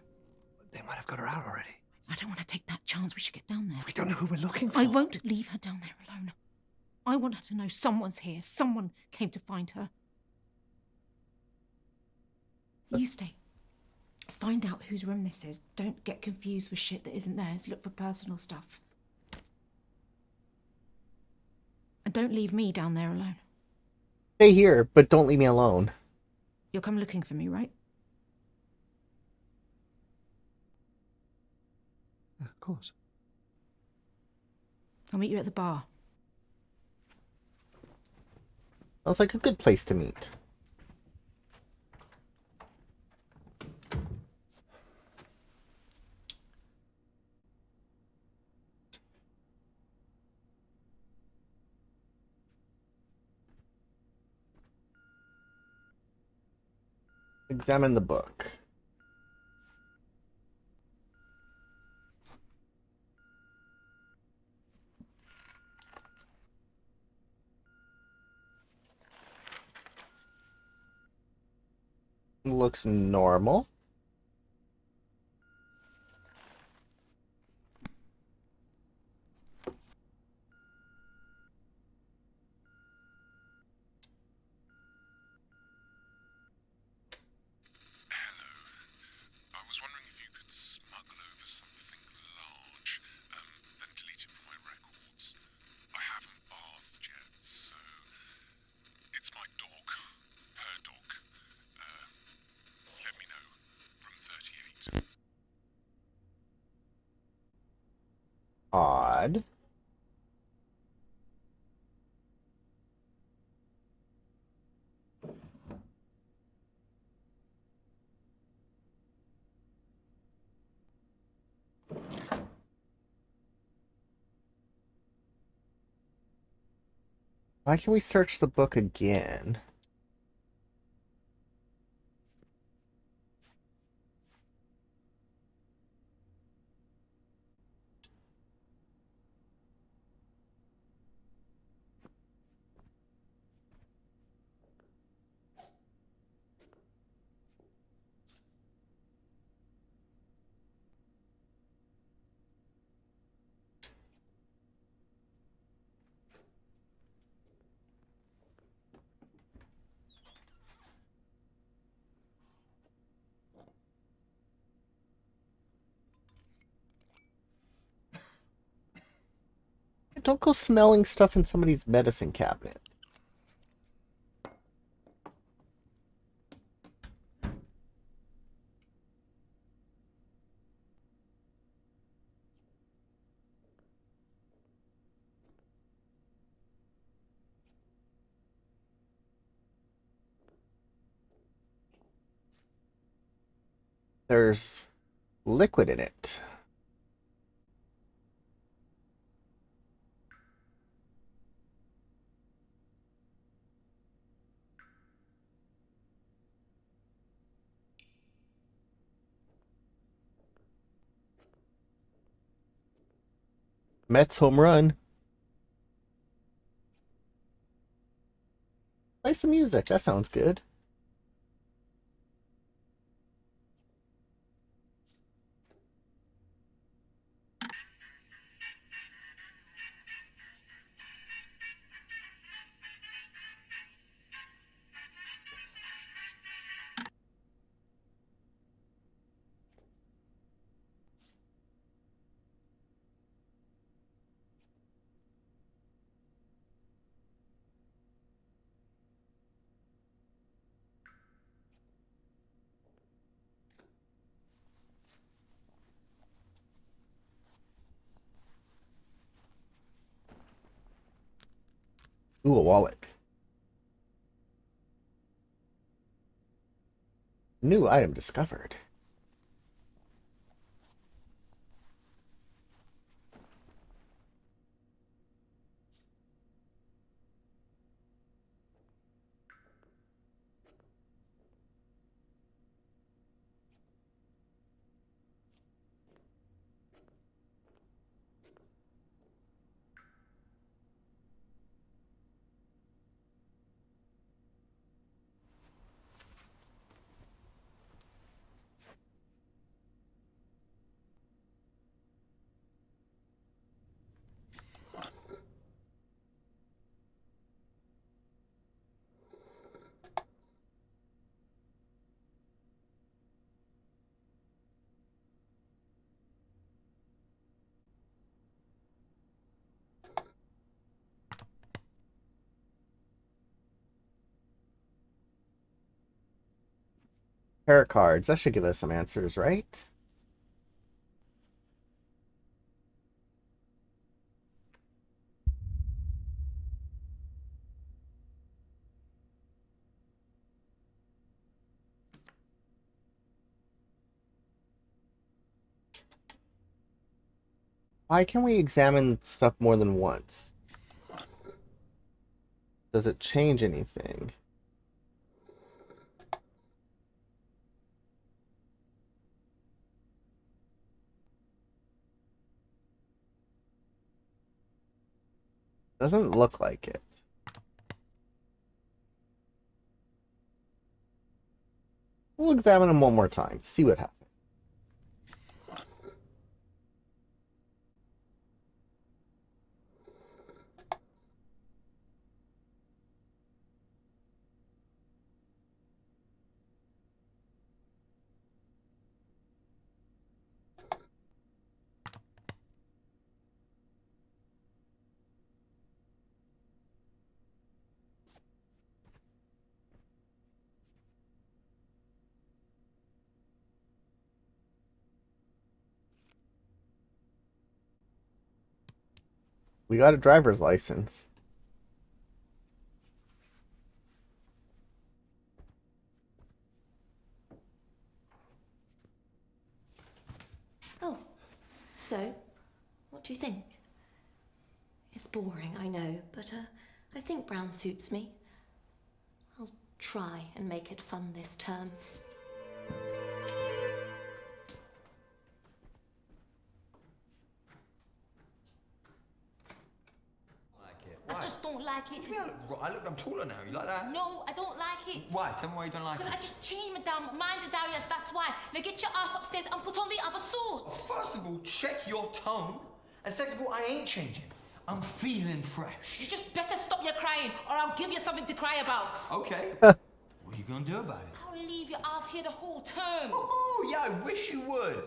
They might have got her out already. I don't want to take that chance. We should get down there. We don't know who we're looking for. I won't leave her down there alone. I want her to know someone's here. Someone came to find her. You stay. Find out whose room this is. Don't get confused with shit that isn't theirs. Look for personal stuff. And don't leave me down there alone. Stay here, but don't leave me alone. You'll come looking for me, right? Yeah, of course. I'll meet you at the bar. Sounds like a good place to meet. Examine the book. Looks normal. I was wondering if you could smuggle over something large, then delete it from my records. I haven't bathed yet, so it's my dog, her dog. Let me know. Room 38. Odd. Why can we search the book again? Don't go smelling stuff in somebody's medicine cabinet. There's liquid in it. Mets home run. Play some music. That sounds good. Ooh, a wallet. New item discovered. Tarot cards. That should give us some answers, right? Why can we examine stuff more than once? Does it change anything? Doesn't look like it. We'll examine them one more time, see what happens. We got a driver's license. Oh, so, what do you think? It's boring, I know, but I think brown suits me. I'll try and make it fun this term. I just don't like it. I'm taller now. You like that? No, I don't like it. Why? Tell me why you don't like it. Because I just changed my damn mind to Darius, that's why. Now get your ass upstairs and put on the other suit. First of all, check your tone. And second of all, I ain't changing. I'm feeling fresh. You just better stop your crying or I'll give you something to cry about. Okay. What are you gonna do about it? I'll leave your ass here the whole term. Oh, yeah, I wish you would.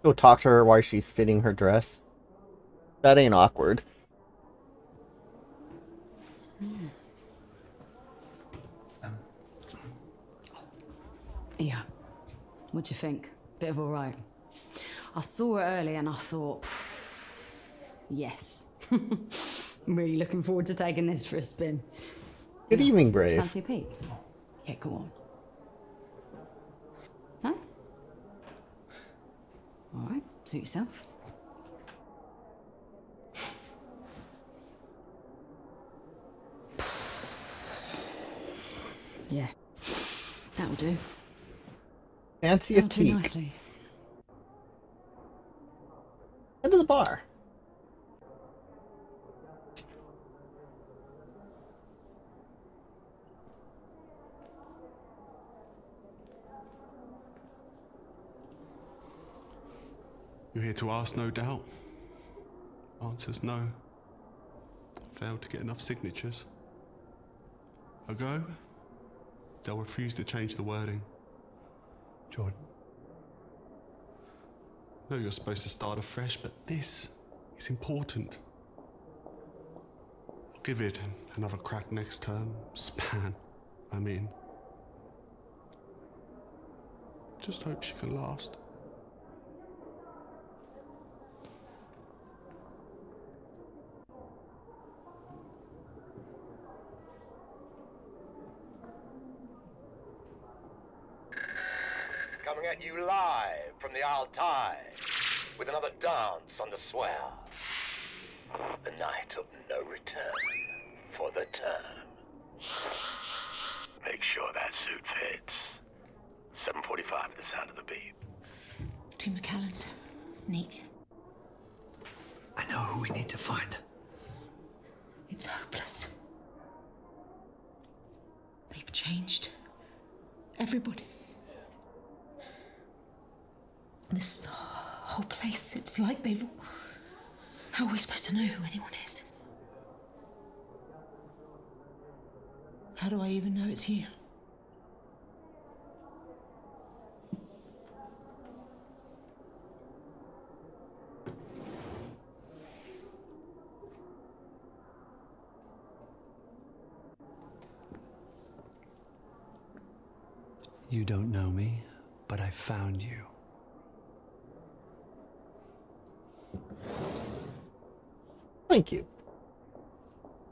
Go talk to her while she's fitting her dress. That ain't awkward. Yeah. What do you think? Bit of all right. I saw it early and I thought, yes. I'm really looking forward to taking this for a spin. Good evening, Brave. Fancy a peek? Yeah, go on. No? All right, suit yourself. Yeah, that'll do. Fancy a That'll do peek. nicely. Head to the bar. You're here to ask, no doubt. Answer's no. Failed to get enough signatures. A go? They'll refuse to change the wording. Jordan. No, you're supposed to start afresh, but this is important. I'll give it another crack next term. Span, I mean. Just hope she can last. Coming at you live from the Isle Tide with another dance on the swell. The night of no return for the term. Make sure that suit fits. 7:45 at the sound of the beep. 2 McAllens. Neat. I know who we need to find. It's hopeless. They've changed. Everybody. This whole place, it's like they've... How are we supposed to know who anyone is? How do I even know it's you? You don't know me, but I found you. Thank you.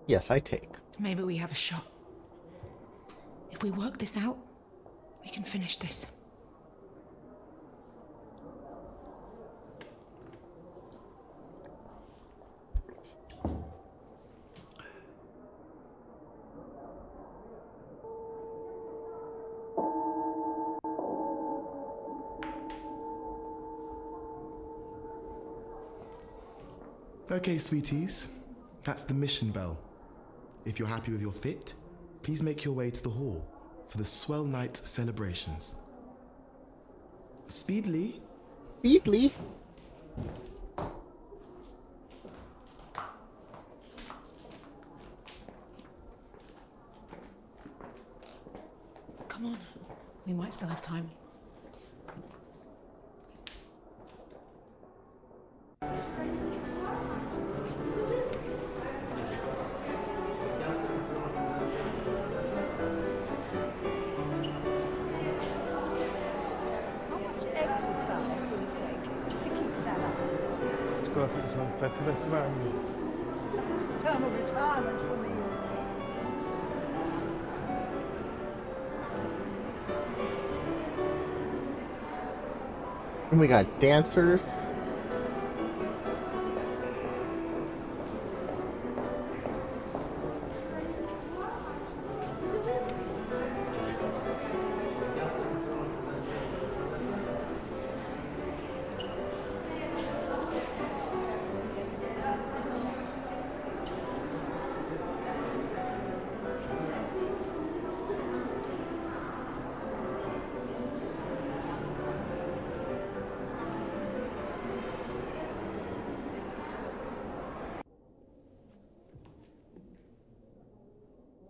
Yes, I take. Maybe we have a shot. If we work this out, we can finish this. Okay, sweeties, that's the mission bell. If you're happy with your fit, please make your way to the hall for the Swell Night celebrations. Speedily. Speedily? Come on, we might still have time. Exercise will it take to keep that up? It's got its own fabulous value. Term of retirement for me. And we got dancers.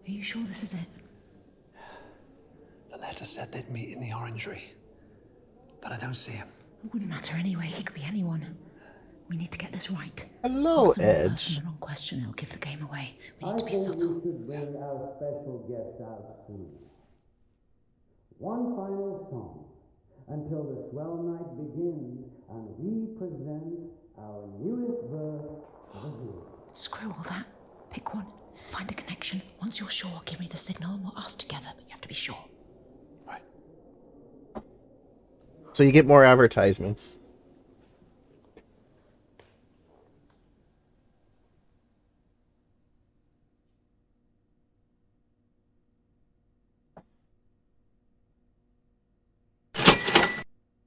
Are you sure this is it? The letter said they'd meet in the orangery, but I don't see him. It wouldn't matter anyway. He could be anyone. We need to get this right. Hello, Ask the wrong Edge. person the wrong question, it'll give the game away. We need to be subtle. We should bring our special guest out soon. One final song until the swell night begins and we present our newest verse. Screw all that. Pick one. Find a connection. Once you're sure, give me the signal and we'll ask together, but you have to be sure. So you get more advertisements.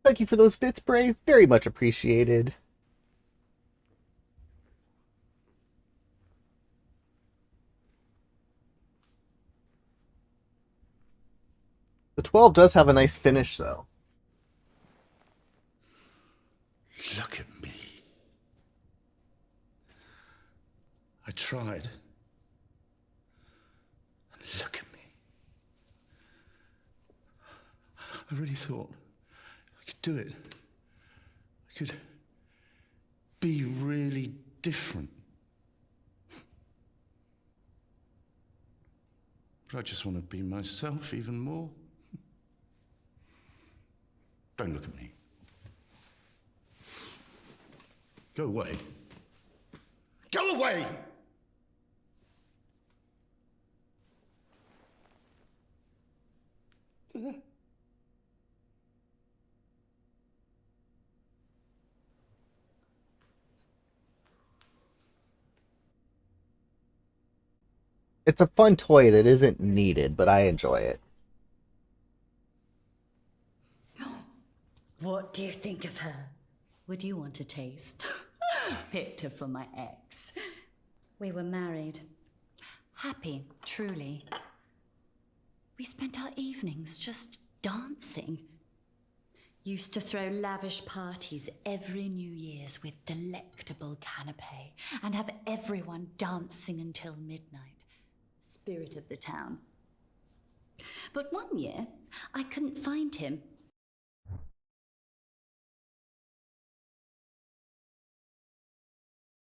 Thank you for those bits, Brave. Very much appreciated. The 12 does have a nice finish, though. Look at me. I tried. And look at me. I really thought I could do it. I could be really different. But I just want to be myself even more. Don't look at me. Go away. Go away! It's a fun toy that isn't needed, but I enjoy it. What do you think of her? Would you want a taste? Picked her for my ex. We were married. Happy, truly. We spent our evenings just dancing. Used to throw lavish parties every New Year's with delectable canapé and have everyone dancing until midnight. Spirit of the town. But one year, I couldn't find him.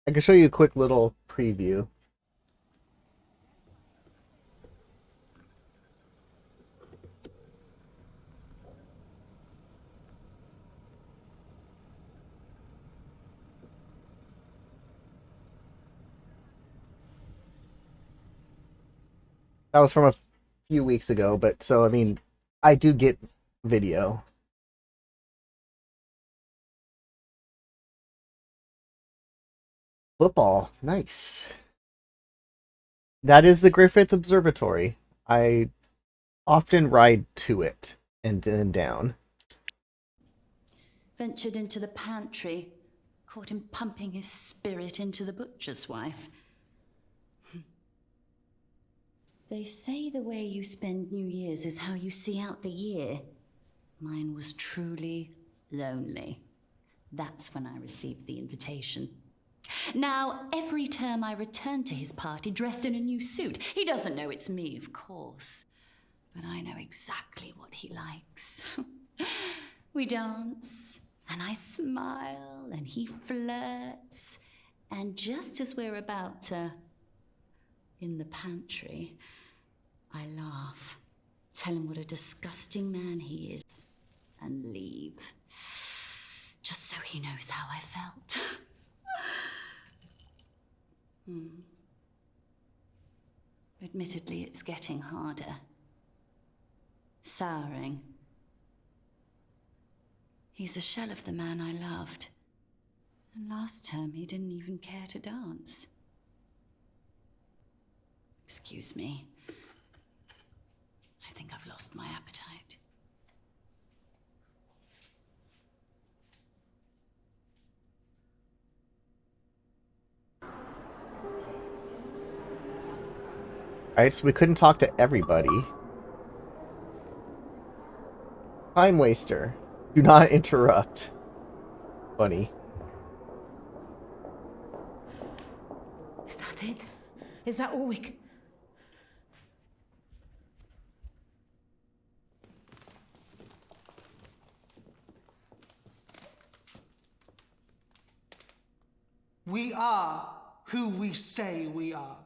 I can show you a quick little preview. That was from a few weeks ago, but so, I mean, I do get video. Football, nice. That is the Griffith Observatory. I often ride to it and then down. Ventured into the pantry, caught him pumping his spirit into the butcher's wife. They say the way you spend New Year's is how you see out the year. Mine was truly lonely. That's when I received the invitation. Now, every term I return to his party dressed in a new suit. He doesn't know it's me, of course. But I know exactly what he likes. We dance, and I smile, and he flirts. And just as we're about to... in the pantry, I laugh, tell him what a disgusting man he is, and leave. Just so he knows how I felt. Admittedly, it's getting harder. Souring. He's a shell of the man I loved. And last term, he didn't even care to dance. Excuse me. I think I've lost my appetite. Alright, so we couldn't talk to everybody. Time waster. Do not interrupt. Funny. Is that it? Is that all we can... We are who we say we are.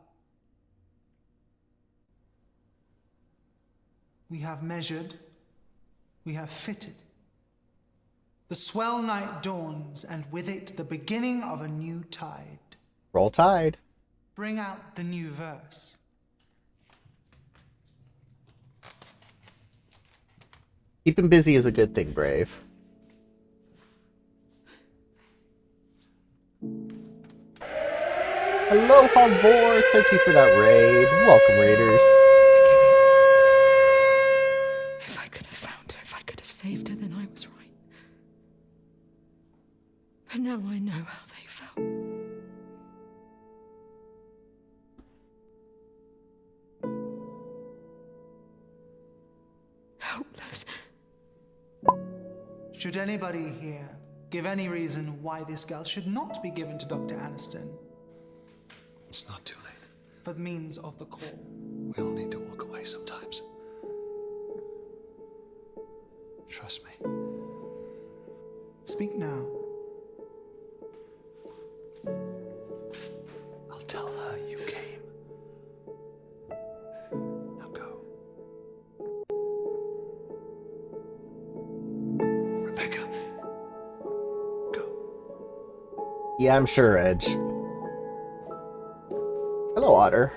We have measured, we have fitted. The swell night dawns, and with it the beginning of a new tide. Roll Tide. Bring out the new verse. Keep him busy is a good thing, Brave. Aloha, Vor. Thank you for that raid. Welcome, Raiders. If I could have found her, if I could have saved her, then I was right. But now I know how they felt. Helpless. Should anybody here give any reason why this girl should not be given to Dr. Aniston It's not too late. for the means of the call. We all need to walk away sometimes. Trust me. Speak now. I'll tell her you came. Now go. Rebecca. Yeah, I'm sure, Edge. Hello, Otter.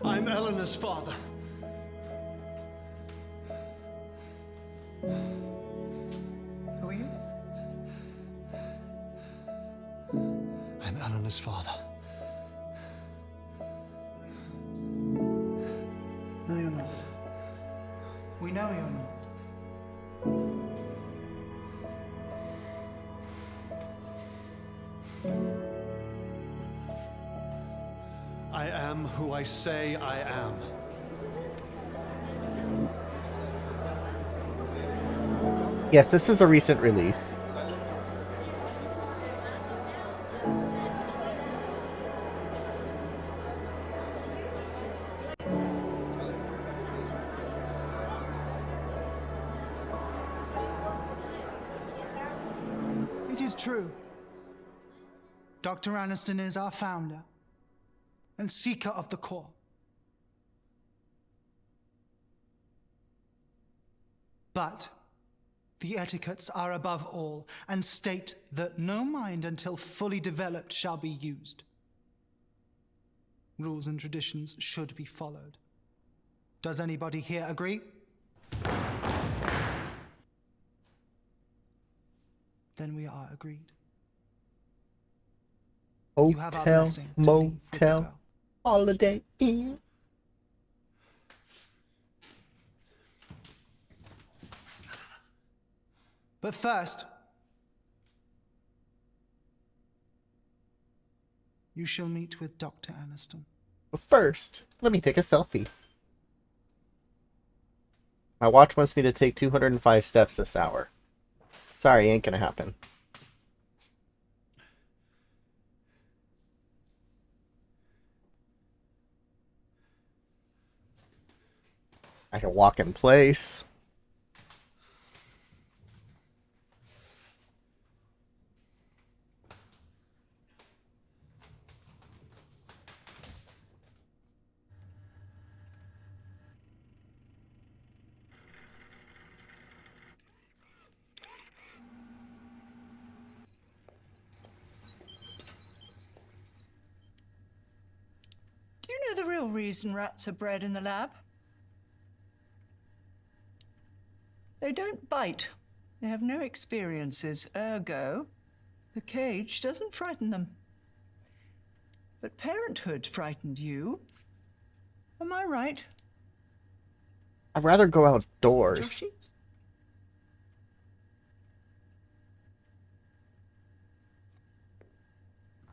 I'm Eleanor's father. Who are you? I'm Eleanor's father. No, you're not. We know you're not. I am who I say I am. Yes, this is a recent release. It is true. Dr. Aniston is our founder and seeker of the core. But the etiquettes are above all and state that no mind until fully developed shall be used. Rules and traditions should be followed. Does anybody here agree? Then we are agreed. You have our Hotel, blessing to leave with the motel, girl. Holiday Inn. But first, you shall meet with Dr. Aniston. But first, let me take a selfie. My watch wants me to take 205 steps this hour. Sorry, ain't gonna happen. I can walk in place. Do you know the real reason rats are bred in the lab? They don't bite. They have no experiences. Ergo, the cage doesn't frighten them. But parenthood frightened you. Am I right? I'd rather go outdoors. Joshi?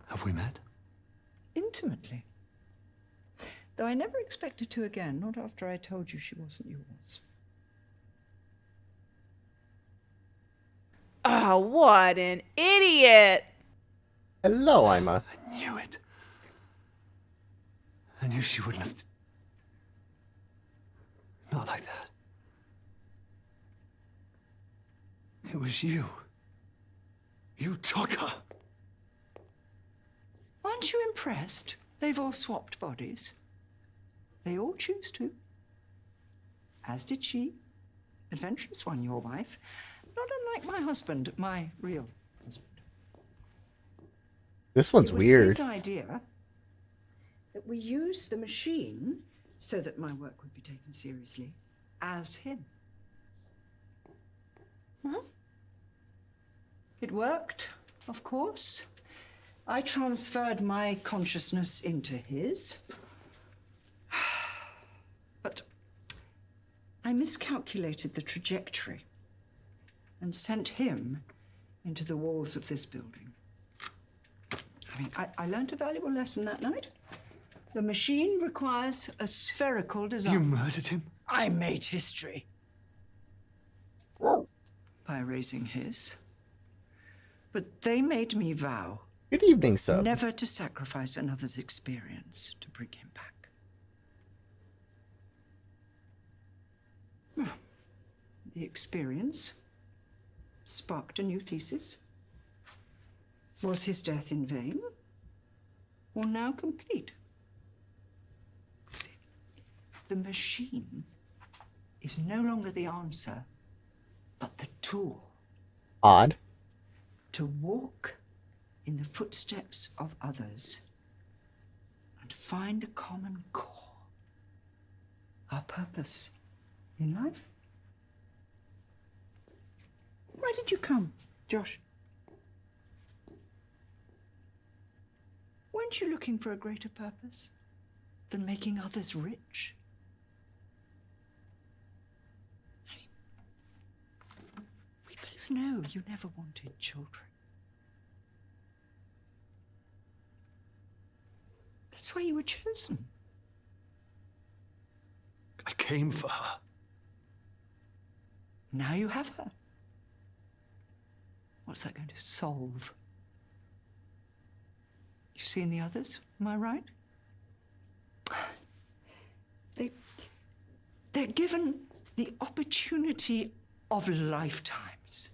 Have we met? Intimately. Though I never expected to again, not after I told you she wasn't yours. Oh, what an idiot! Hello, Ima. I knew it. I knew she wouldn't have... Not like that. It was you. You took her. Aren't you impressed? They've all swapped bodies. They all choose to. As did she. Adventurous one, your wife. Not unlike my husband, my real husband. This one's It was weird. his idea that we use the machine so that my work would be taken seriously as him. Huh? It worked, of course. I transferred my consciousness into his. But I miscalculated the trajectory. and sent him into the walls of this building. I mean, I learned a valuable lesson that night. The machine requires a spherical design. You murdered him? I made history. By erasing his. But they made me vow. Good evening, sub. Never to sacrifice another's experience to bring him back. The experience sparked a new thesis. Was his death in vain? Or now complete? See, the machine is no longer the answer, but the tool. Odd. To walk in the footsteps of others and find a common core, our purpose in life. Why did you come, Josh? Weren't you looking for a greater purpose than making others rich? We both know you never wanted children. That's why you were chosen. I came for her. Now you have her. What's that going to solve? You've seen the others, am I right? They're given the opportunity of lifetimes,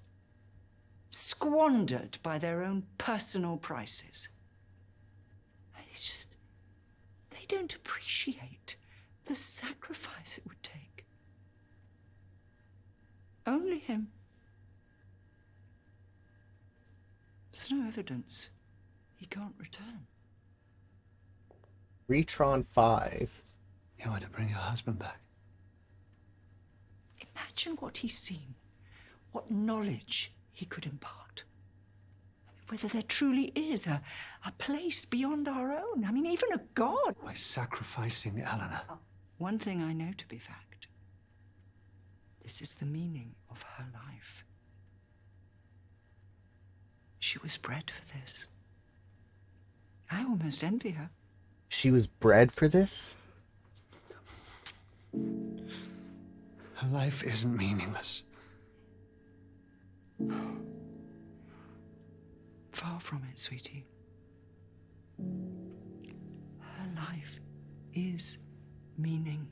squandered by their own personal prices. They don't appreciate the sacrifice it would take. Only him. There's no evidence he can't return. Retron 5. You want to bring your husband back? Imagine what he's seen, what knowledge he could impart. Whether there truly is a place beyond our own. I mean, even a god. By sacrificing Eleanor. One thing I know to be fact. This is the meaning of her life. She was bred for this. I almost envy her. She was bred for this? Her life isn't meaningless. Far from it, sweetie. Her life is meaning.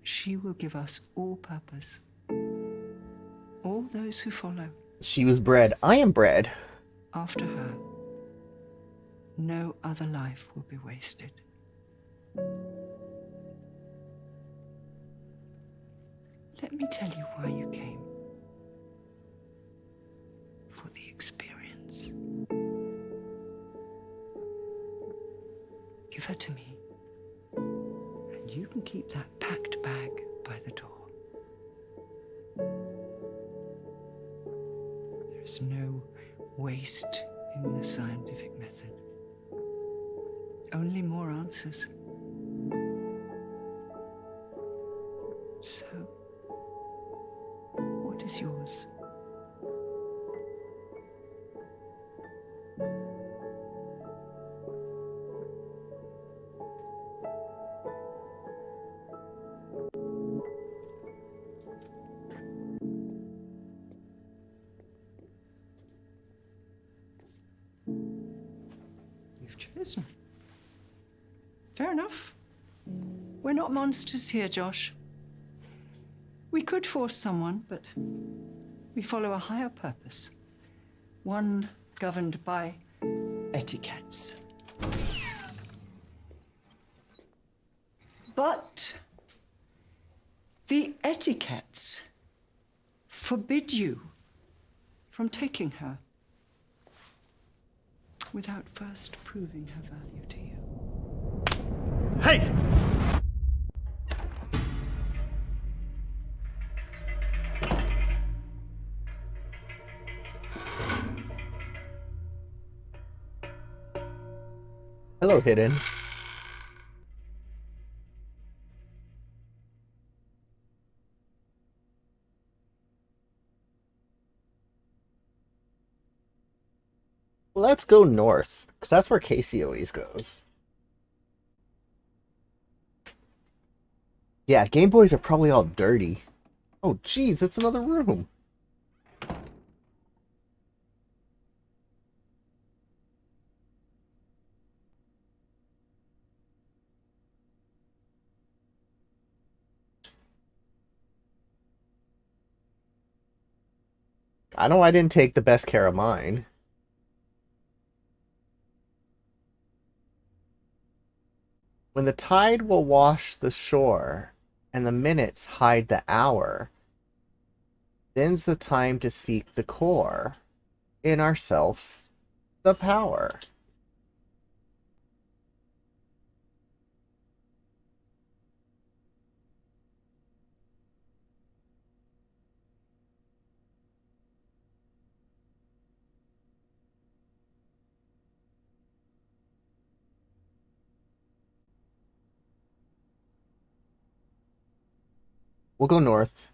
She will give us all purpose. All those who follow. She was bred. I am bred. After her, no other life will be wasted. Let me tell you why you came. For the experience. Give her to me, and you can keep that packed bag by the door. There is no waste in the scientific method. Only more answers. So, what is yours? You've chosen. Fair enough. We're not monsters here, Josh. We could force someone, but we follow a higher purpose. One governed by etiquettes. But the etiquettes forbid you from taking her without first proving her value to you. Hey! Hello, Hidden. Let's go north, because that's where Casey always goes. Yeah, Game Boys are probably all dirty. Oh, geez, it's another room. I know I didn't take the best care of mine. When the tide will wash the shore, and the minutes hide the hour, then's the time to seek the core, in ourselves the power. We'll go north.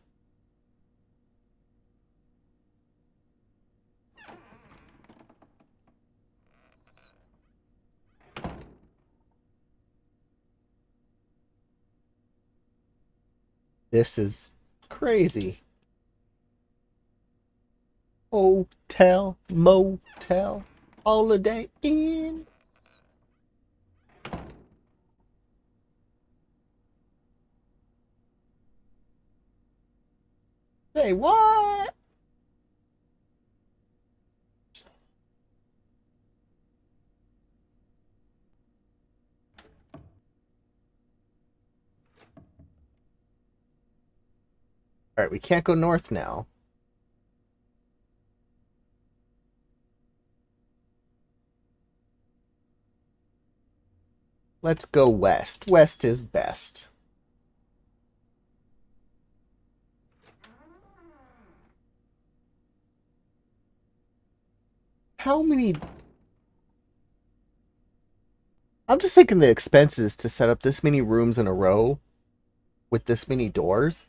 This is crazy. Hotel, motel, holiday inn. Say what? Alright, we can't go north now. Let's go west. West is best. How many... I'm just thinking the expenses to set up this many rooms in a row with this many doors.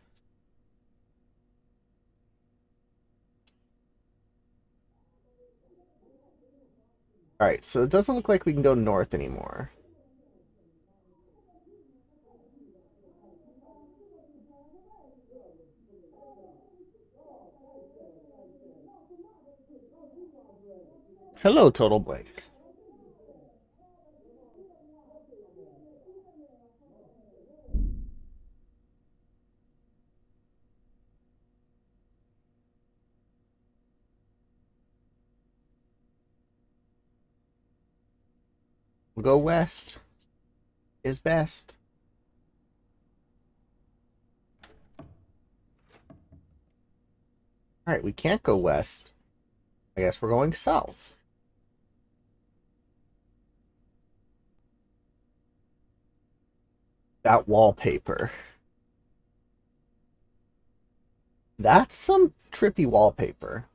Alright, so it doesn't look like we can go north anymore. Hello, Total Blank. We'll go west. Is best. Alright, we can't go west. I guess we're going south. That wallpaper. That's some trippy wallpaper.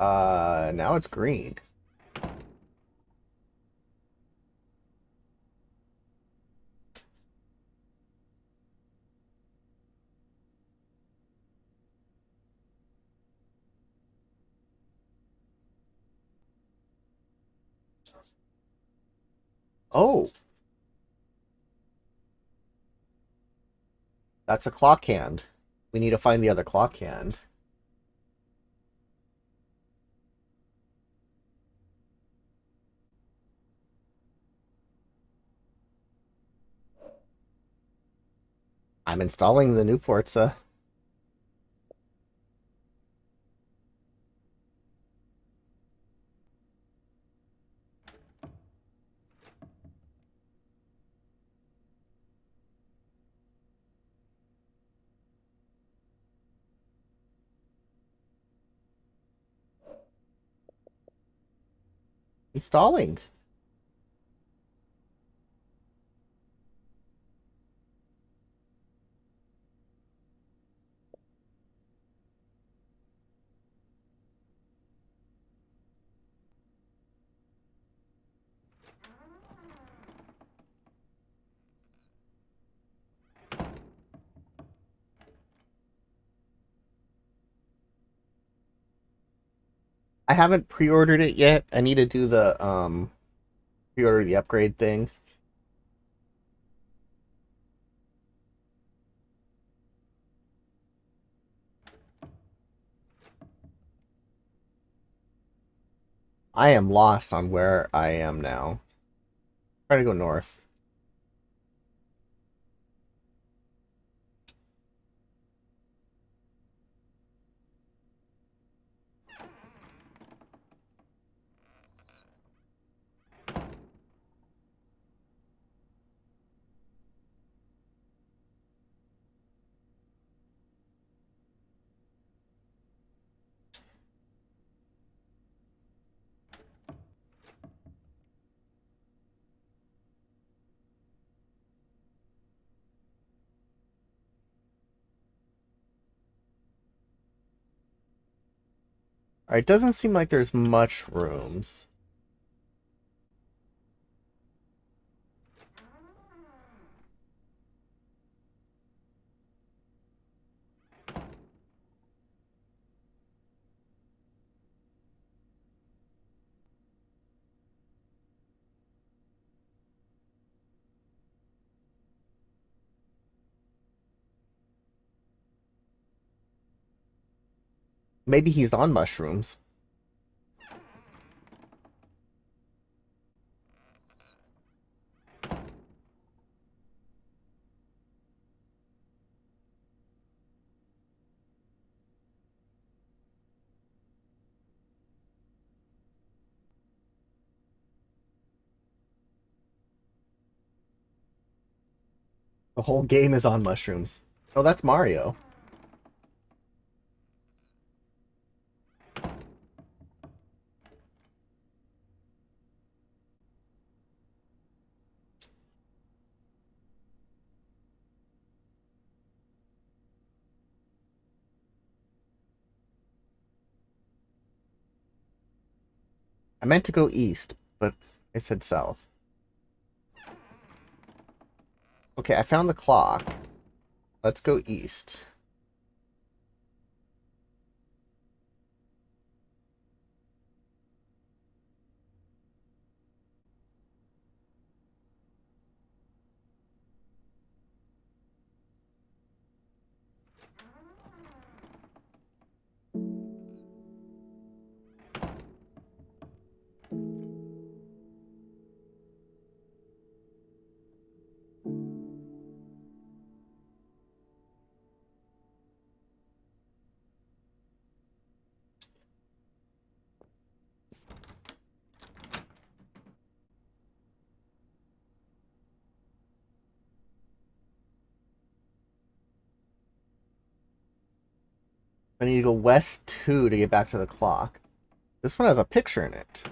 Now it's green. Oh. That's a clock hand. We need to find the other clock hand. I'm installing the new Forza. Installing. I haven't pre-ordered it yet. I need to do the pre-order the upgrade thing. I am lost on where I am now. Try to go north. Alright, doesn't seem like there's much rooms. Maybe he's on mushrooms. The whole game is on mushrooms. Oh, that's Mario. I meant to go east, but I said south. Okay, I found the clock. Let's go east. I need to go west 2 to get back to the clock. This one has a picture in it.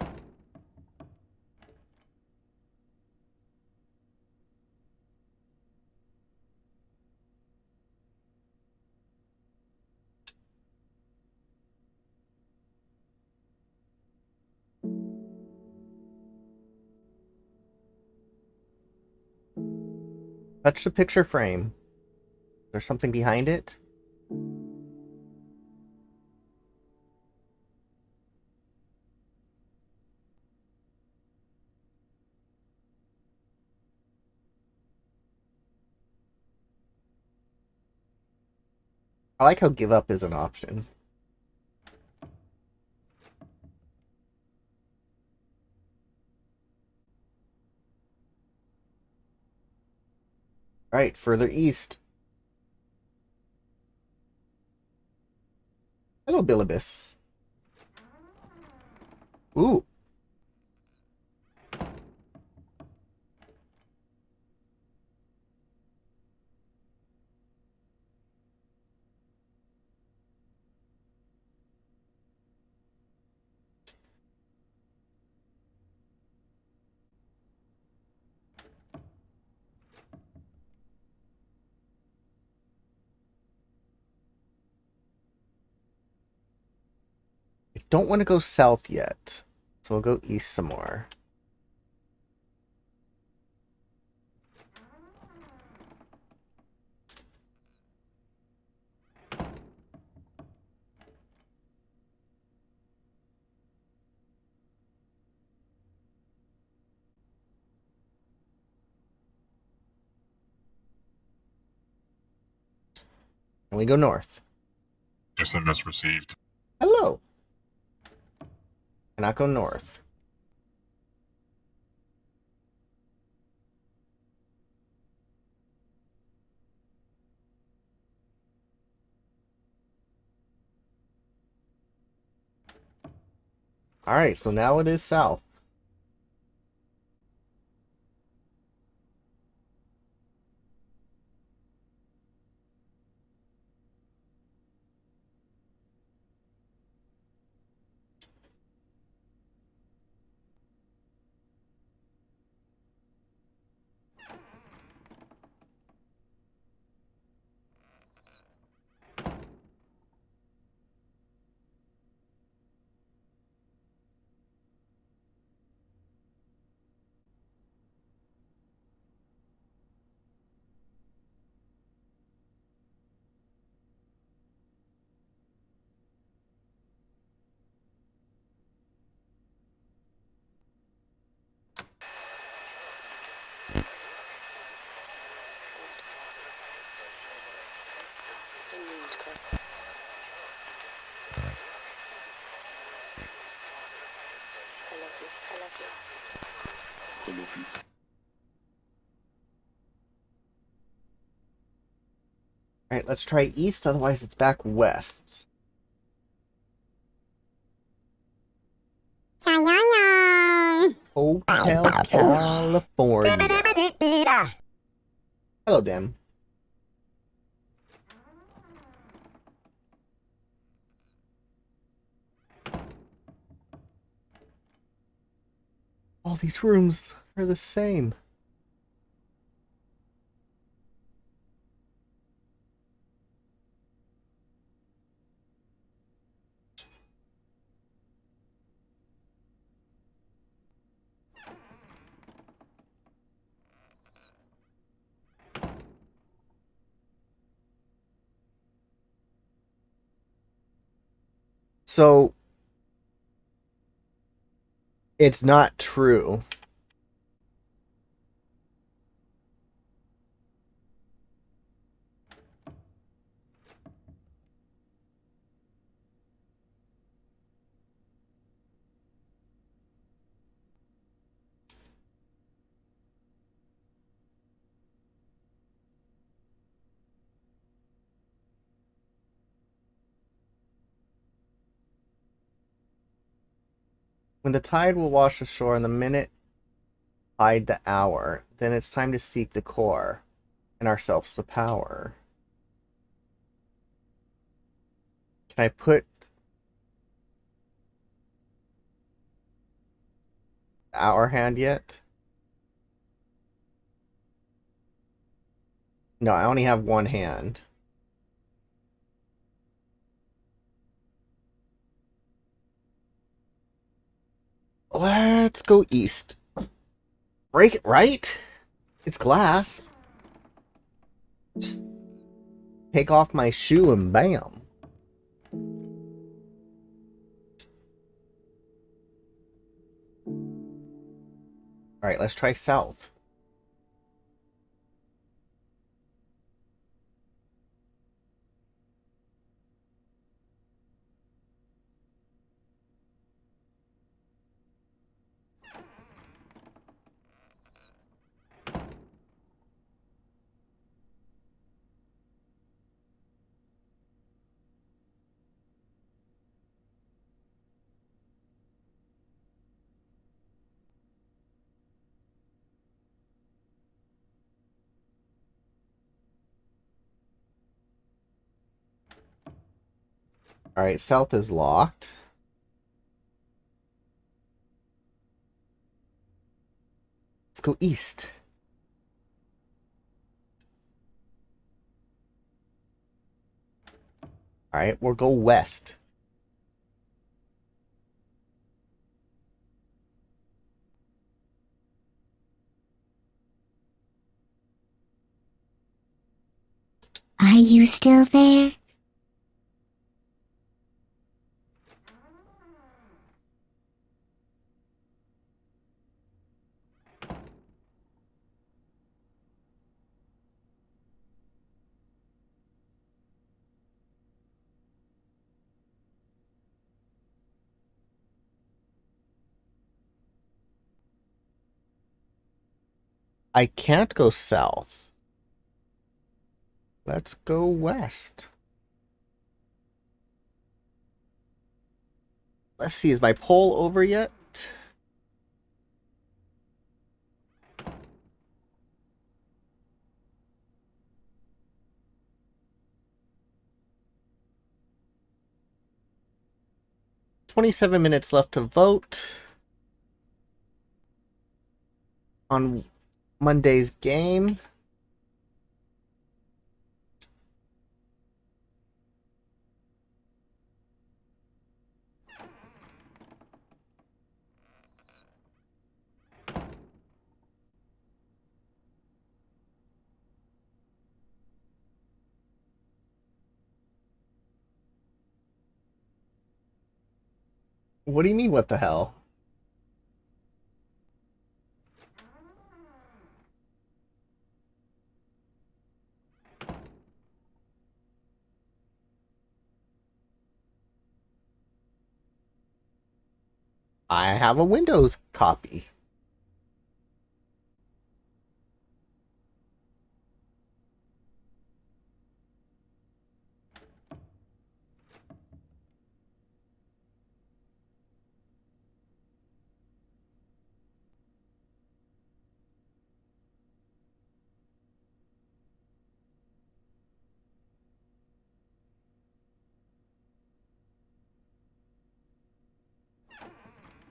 Touch the picture frame. Is there something behind it? I like how give up is an option. Alright, further east. Hello, Bilibus. Ooh. I don't want to go south yet, so we'll go east some more. And we go north. SMS received. Hello. Cannot go north. Alright, so now it is south. Alright, let's try east, otherwise it's back west. Hotel California. Hello, Dem. All these rooms are the same. So, it's not true. When the tide will wash ashore and the minute hide the hour, then it's time to seek the core and ourselves the power. Can I put the hour hand yet? No, I only have one hand. Let's go east. Break it, right? It's glass. Just take off my shoe and bam. Alright, let's try south. Alright, south is locked. Let's go east. Alright, we'll go west. Are you still there? I can't go south. Let's go west. Let's see, is my poll over yet? "27 minutes left to vote on Monday's game." What do you mean, what the hell? I have a Windows copy.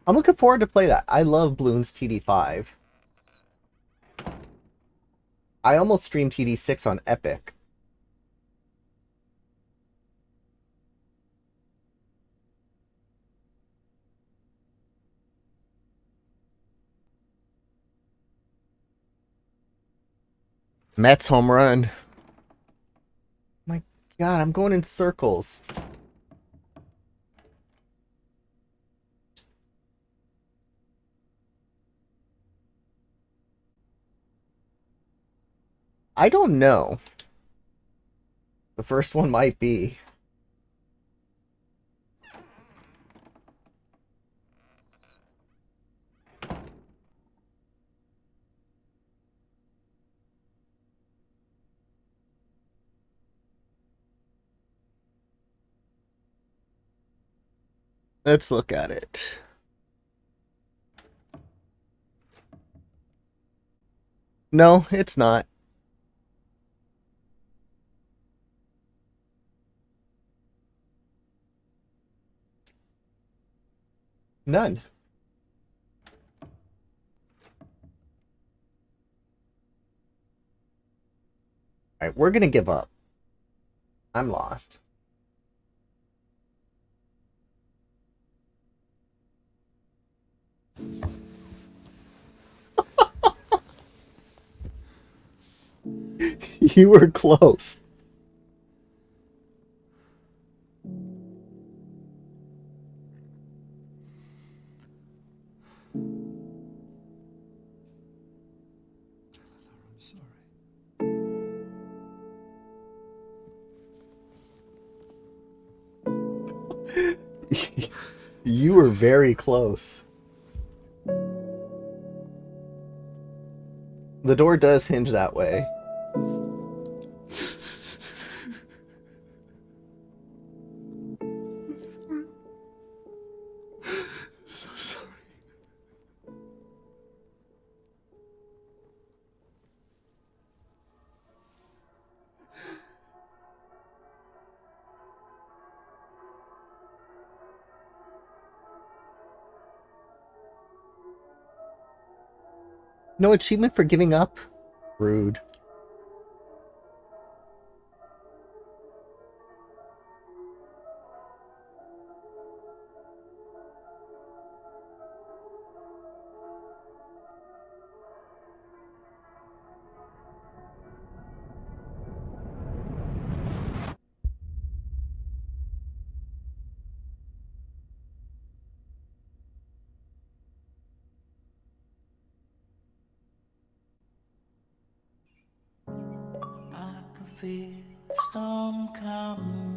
I'm looking forward to play that. I love Bloons TD5. I almost streamed TD6 on Epic. Mets home run. My God, I'm going in circles. I don't know. The first one might be. Let's look at it. No, it's not. None. Alright, we're gonna give up. I'm lost. You were close. You were very close. The door does hinge that way. So sorry. No achievement for giving up? Rude.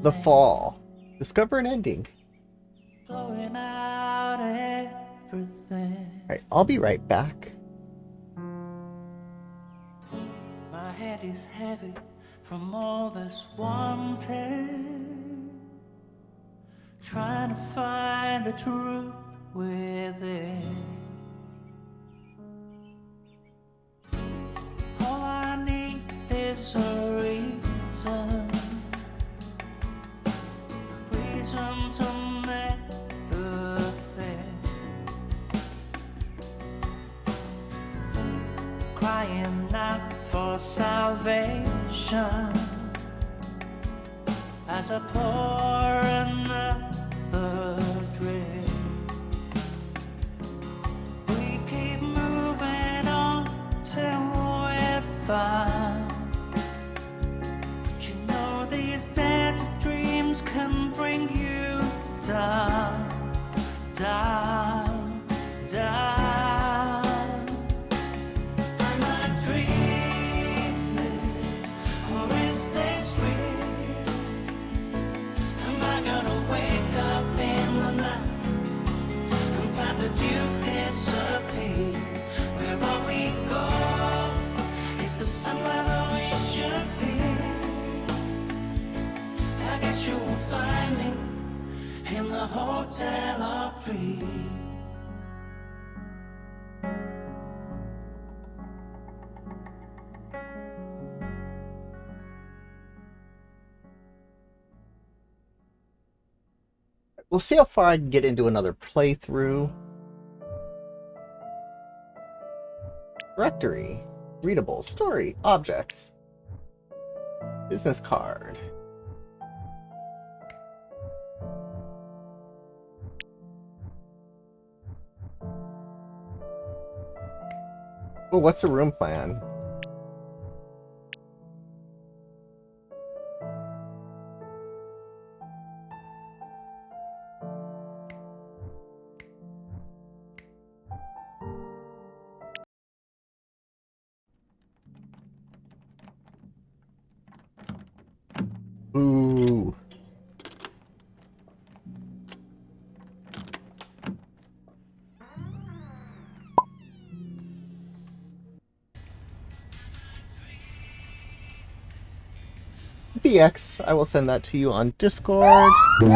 The Fall. Discover an ending. Alright, I'll be right back. head is heavy from all this wanting, trying to find the truth within. All I need is a reason to never think. Crying out for salvation as I pour another drink. We keep moving on till we're found. But you know these desert dreams can bring you down, down, down. Am I dreaming, or is this real? Am I gonna wake up in the night and find that you've disappeared? Where are we going? Is the sun where we should be? I guess you will find me in the Hotel of Dreams. We'll see how far I can get into another playthrough. Directory. Readable. Story. Objects. Business card. Oh, what's the room plan? Ooh. BX, I will send that to you on Discord. How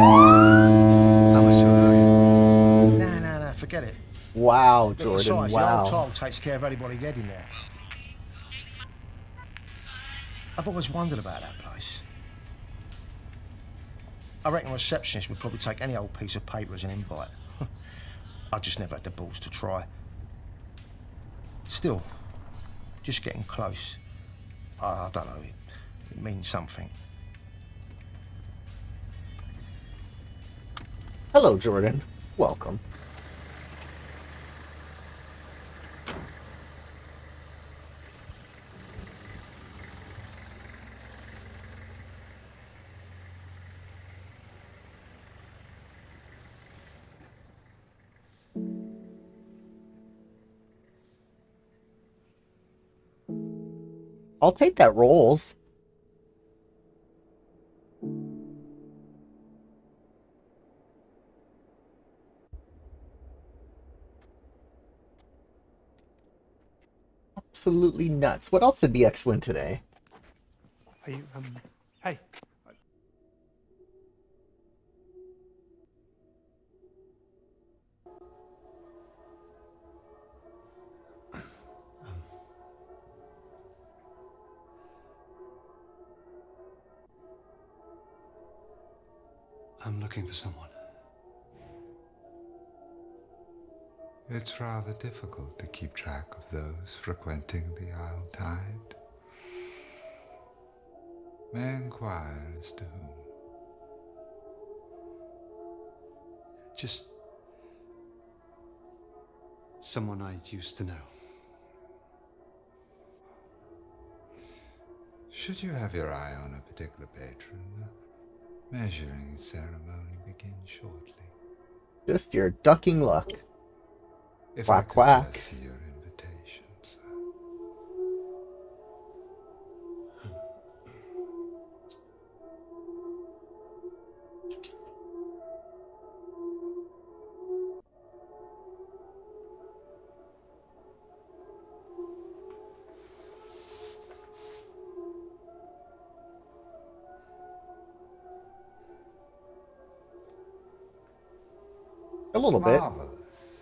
much do I owe you? Nah, forget it. Wow, Look, Jordan, besides, wow. the old toll takes care of anybody getting there. I've always wondered about that place. I reckon a receptionist would probably take any old piece of paper as an invite. I just never had the balls to try. Still, just getting close. I don't know, it means something. Hello, Jordan. Welcome. I'll take that rolls. Absolutely nuts. What else did BX win today? Are you, hey. I'm looking for someone. It's rather difficult to keep track of those frequenting the Isle Tide. May I inquire as to whom? Just someone I used to know. Should you have your eye on a particular patron, the measuring ceremony begins shortly. Just your ducking luck. If Quack, I could quack. just see your invitation, sir. A little bit. Marvelous.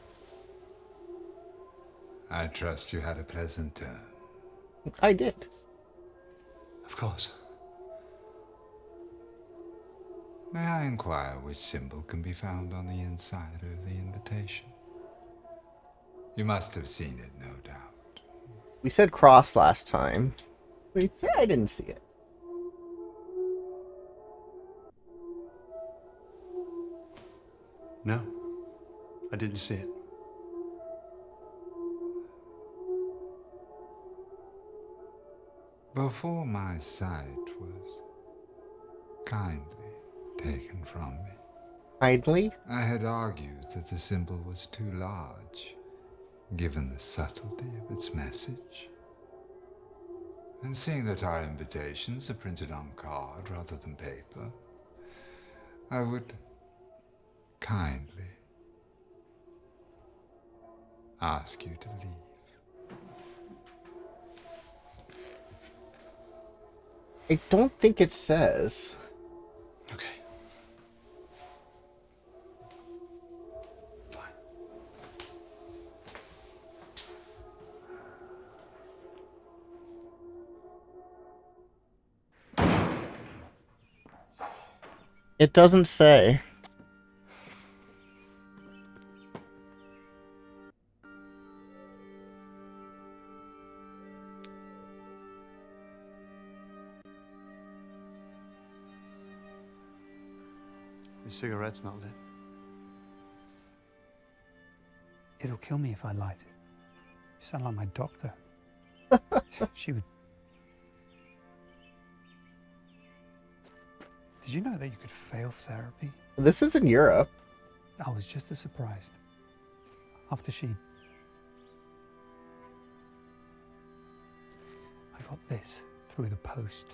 I trust you had a pleasant turn. I did. Of course. May I inquire which symbol can be found on the inside of the invitation? You must have seen it, no doubt. We said cross last time. Wait, I didn't see it. No, I didn't see it. Before my sight was kindly taken from me, Kindly? I had argued that the symbol was too large, given the subtlety of its message. And seeing that our invitations are printed on card rather than paper, I would kindly ask you to leave. I don't think it says. Okay. It doesn't say. Your cigarette's not lit. It'll kill me if I light it. You sound like my doctor. She would... Did you know that you could fail therapy? This is in Europe. I was just as surprised. After she... I got this through the post.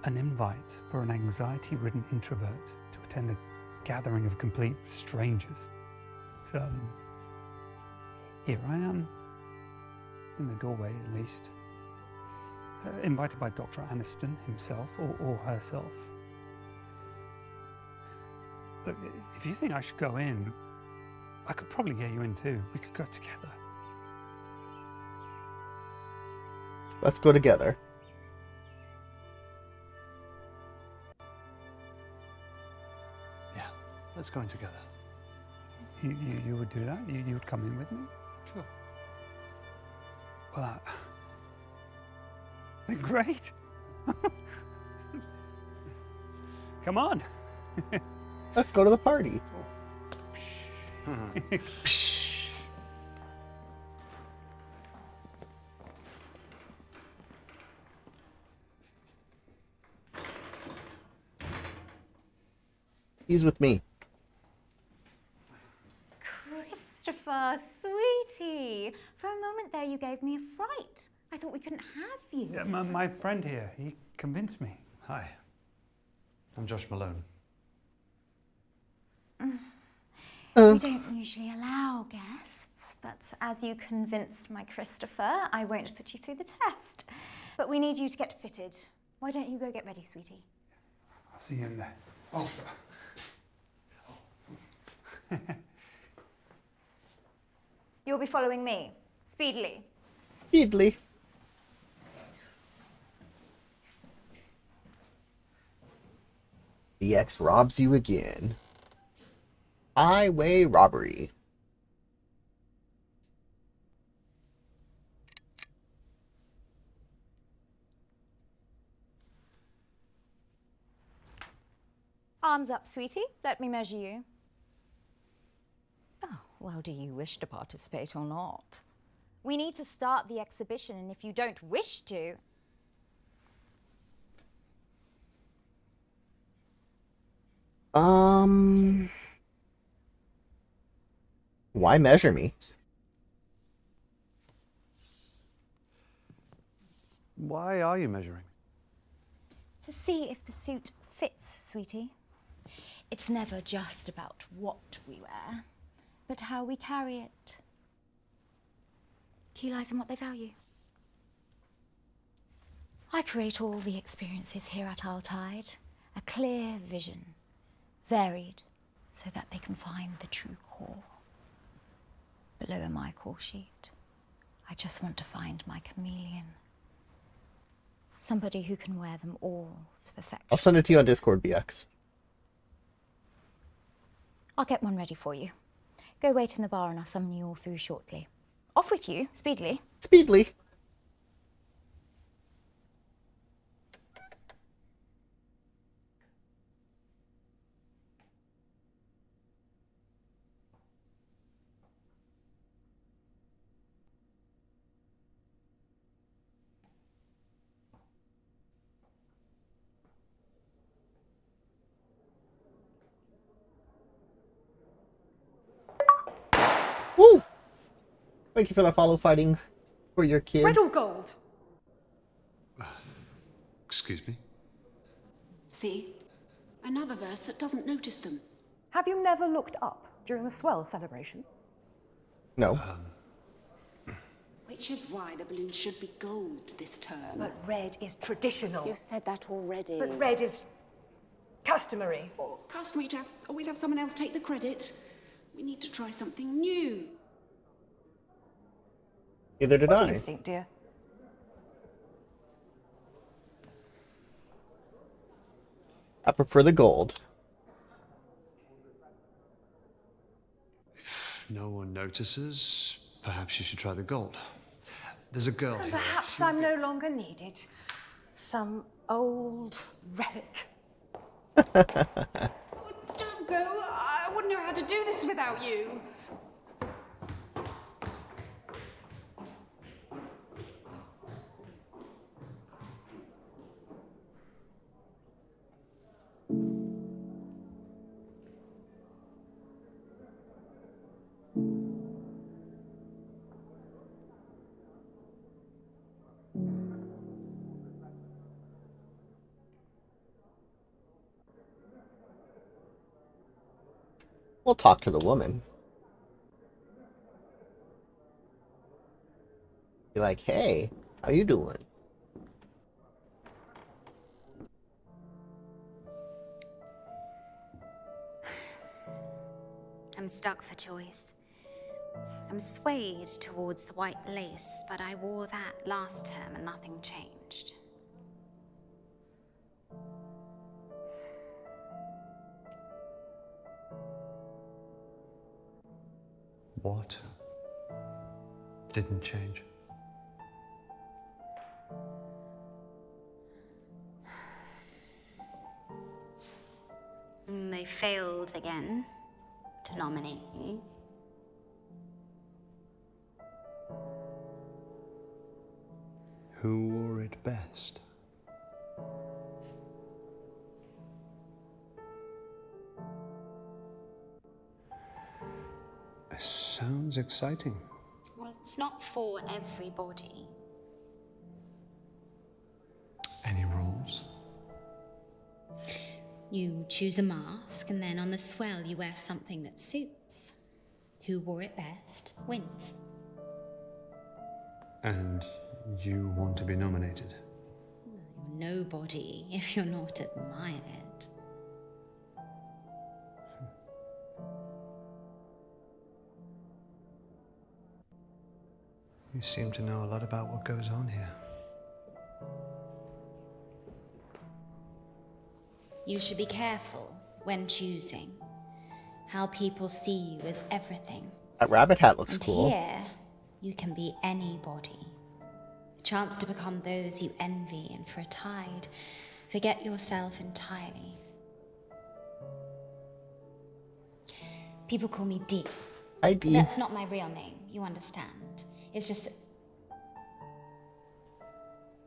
An invite for an anxiety-ridden introvert to attend a gathering of complete strangers. So, here I am, in the doorway at least, invited by Dr. Aniston himself or herself. Look, if you think I should go in, I could probably get you in too. We could go together. Let's go together. Let's go in together. You would do that? You would come in with me? Sure. Well, great. Come on. Let's go to the party. He's with me. Christopher, sweetie. For a moment there, you gave me a fright. I thought we couldn't have you. Yeah, my friend here, he convinced me. Hi. I'm Josh Malone. We don't usually allow guests, but as you convinced my Christopher, I won't put you through the test. But we need you to get fitted. Why don't you go get ready, sweetie? I'll see you in there. Oh. You'll be following me, speedily. Speedily. The ex robs you again. Highway robbery. Arms up, sweetie. Let me measure you. Oh, well, do you wish to participate or not? We need to start the exhibition, and if you don't wish to... Why measure me? Why are you measuring? To see if the suit fits, sweetie. It's never just about what we wear, but how we carry it. Key lies in what they value. I create all the experiences here at Isle Tide, A clear vision, varied, so that they can find the true core. Below my call sheet, I just want to find my chameleon. Somebody who can wear them all to perfection. I'll send it to you on Discord, BX. I'll get one ready for you. Go wait in the bar and I'll summon you all through shortly. Off with you, speedily. Speedily. Woo! Thank you for that follow fighting for your kid. Red or gold? Excuse me? See? Another verse that doesn't notice them. Have you never looked up during the swell celebration? No. Which is why the balloon should be gold this term. But red is traditional. You said that already. But red is customary. Customary to always have someone else take the credit. We need to try something new. Neither did What I. do you think, dear? I prefer the gold. If no one notices, perhaps you should try the gold. There's a girl here. Perhaps I'm no longer needed. Some old relic. Don't go. I wouldn't know how to do this without you. We'll talk to the woman. Be like, hey, how you doing? I'm stuck for choice. I'm swayed towards the white lace, but I wore that last term and nothing changed. What didn't change? They failed again to nominate me. Who wore it best? Sounds exciting. Well, it's not for everybody. Any rules? You choose a mask, and then on the swell you wear something that suits. Who wore it best wins. And you want to be nominated? You're nobody if you're not admired. You seem to know a lot about what goes on here. You should be careful when choosing. How people see you is everything. That rabbit hat looks And cool. here, you can be anybody. A chance to become those you envy, and for a tide, forget yourself entirely. People call me Deep. Hi, But Dee. that's not my real name, you understand. It's just that...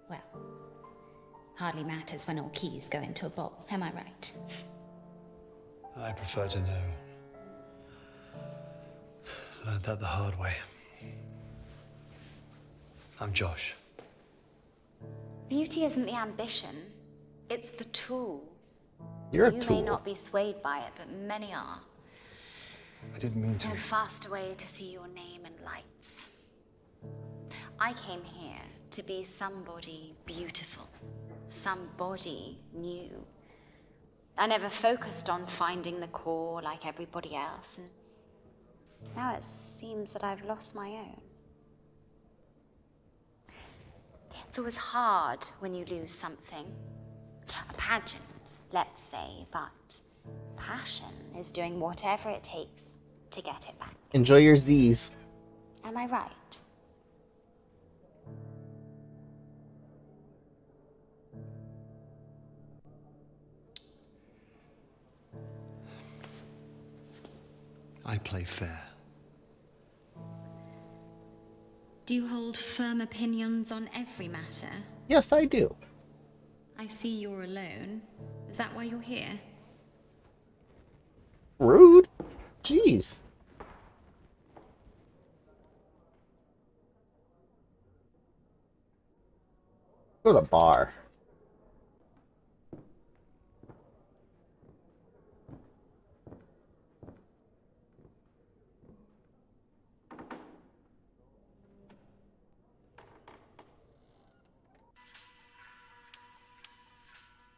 Well, hardly matters when all keys go into a bowl, am I right? I prefer to know. Learned that the hard way. I'm Josh. Beauty isn't the ambition, it's the tool. You're a You tool. may not be swayed by it, but many are. I didn't mean to. No faster way to see your name in lights. I came here to be somebody beautiful, somebody new. I never focused on finding the core like everybody else, and now it seems that I've lost my own. It's always hard when you lose something. A pageant, let's say, but passion is doing whatever it takes to get it back. Enjoy your Z's. Am I right? I play fair. Do you hold firm opinions on every matter? Yes, I do. I see you're alone. Is that why you're here? Rude. Jeez. Go to the bar.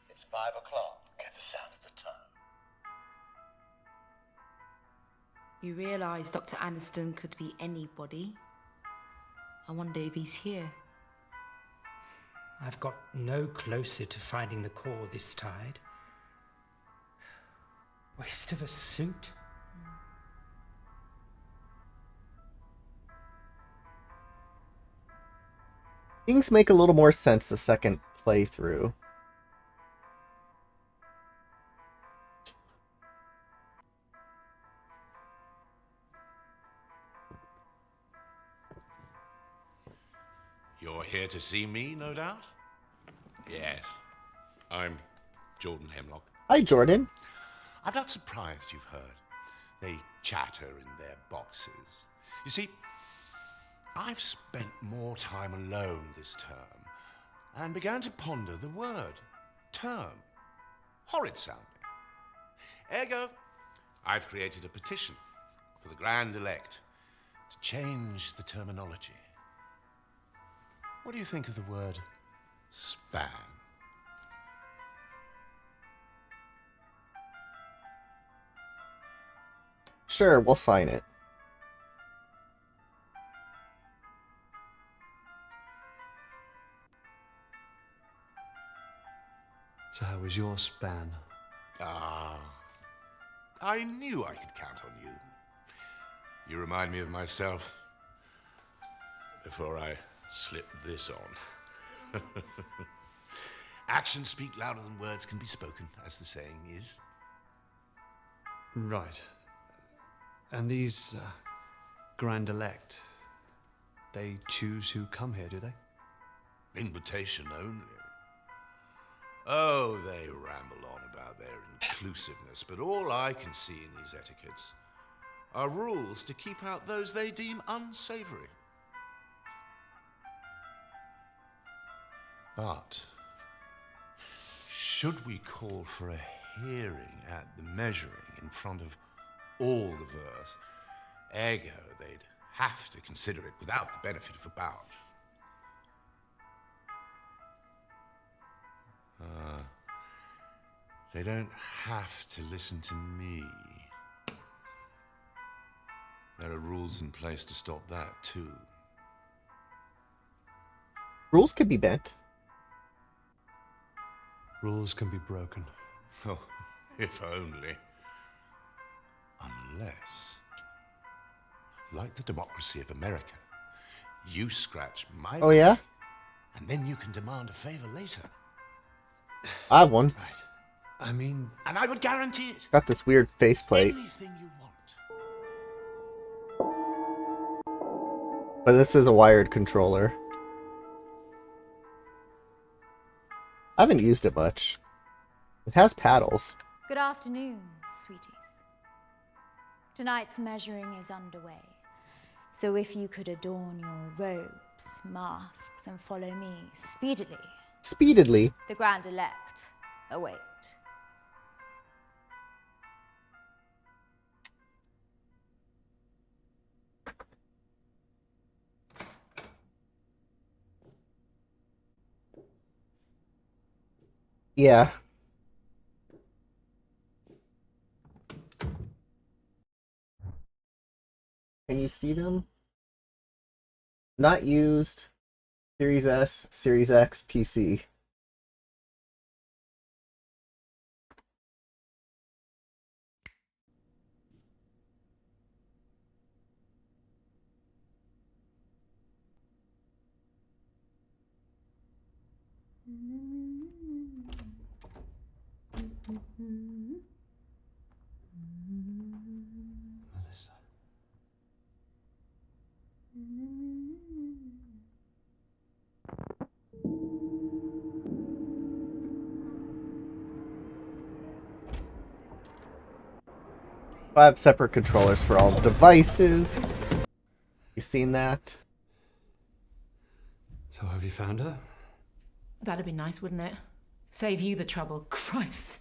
It's 5 o'clock. Get the sound of the tone. You realise Dr. Aniston could be anybody. I wonder if he's here. I've got no closer to finding the core this tide. Waste of a suit. Things make a little more sense the second playthrough. You're here to see me, no doubt? Yes. I'm Jordan Hemlock. Hi, Jordan. I'm not surprised you've heard. They chatter in their boxes. You see, I've spent more time alone this term and began to ponder the word term. Horrid sounding. Ergo, I've created a petition for the Grand Elect to change the terminology. What do you think of the word span? Sure, we'll sign it. So how was your span? Ah, I knew I could count on you. You remind me of myself before I slipped this on. Actions speak louder than words can be spoken, as the saying is. Right. And these Grand Elect, they choose who come here, do they? Invitation only. Oh, they ramble on about their inclusiveness, but all I can see in these etiquettes are rules to keep out those they deem unsavory. But should we call for a hearing at the measuring in front of all the verse, ergo they'd have to consider it without the benefit of a bout. They don't have to listen to me. There are rules in place to stop that, too. Rules can be bent. Rules can be broken. Oh, if only. Unless, like the democracy of America, you scratch my Oh, yeah? and then you can demand a favor later. I have one. Right. I mean... And I would guarantee it. Got this weird faceplate. Anything you want. But this is a wired controller. I haven't used it much. It has paddles. Good afternoon, sweeties. Tonight's measuring is underway. So if you could adorn your robes, masks, and follow me speedily. Speedily. The Grand Elect await. Yeah. Can you see them? Not used. Series S, Series X, PC. Melissa. 5 separate controllers for all devices. You seen that? So have you found her? That'd be nice, wouldn't it? Save you the trouble. Christ.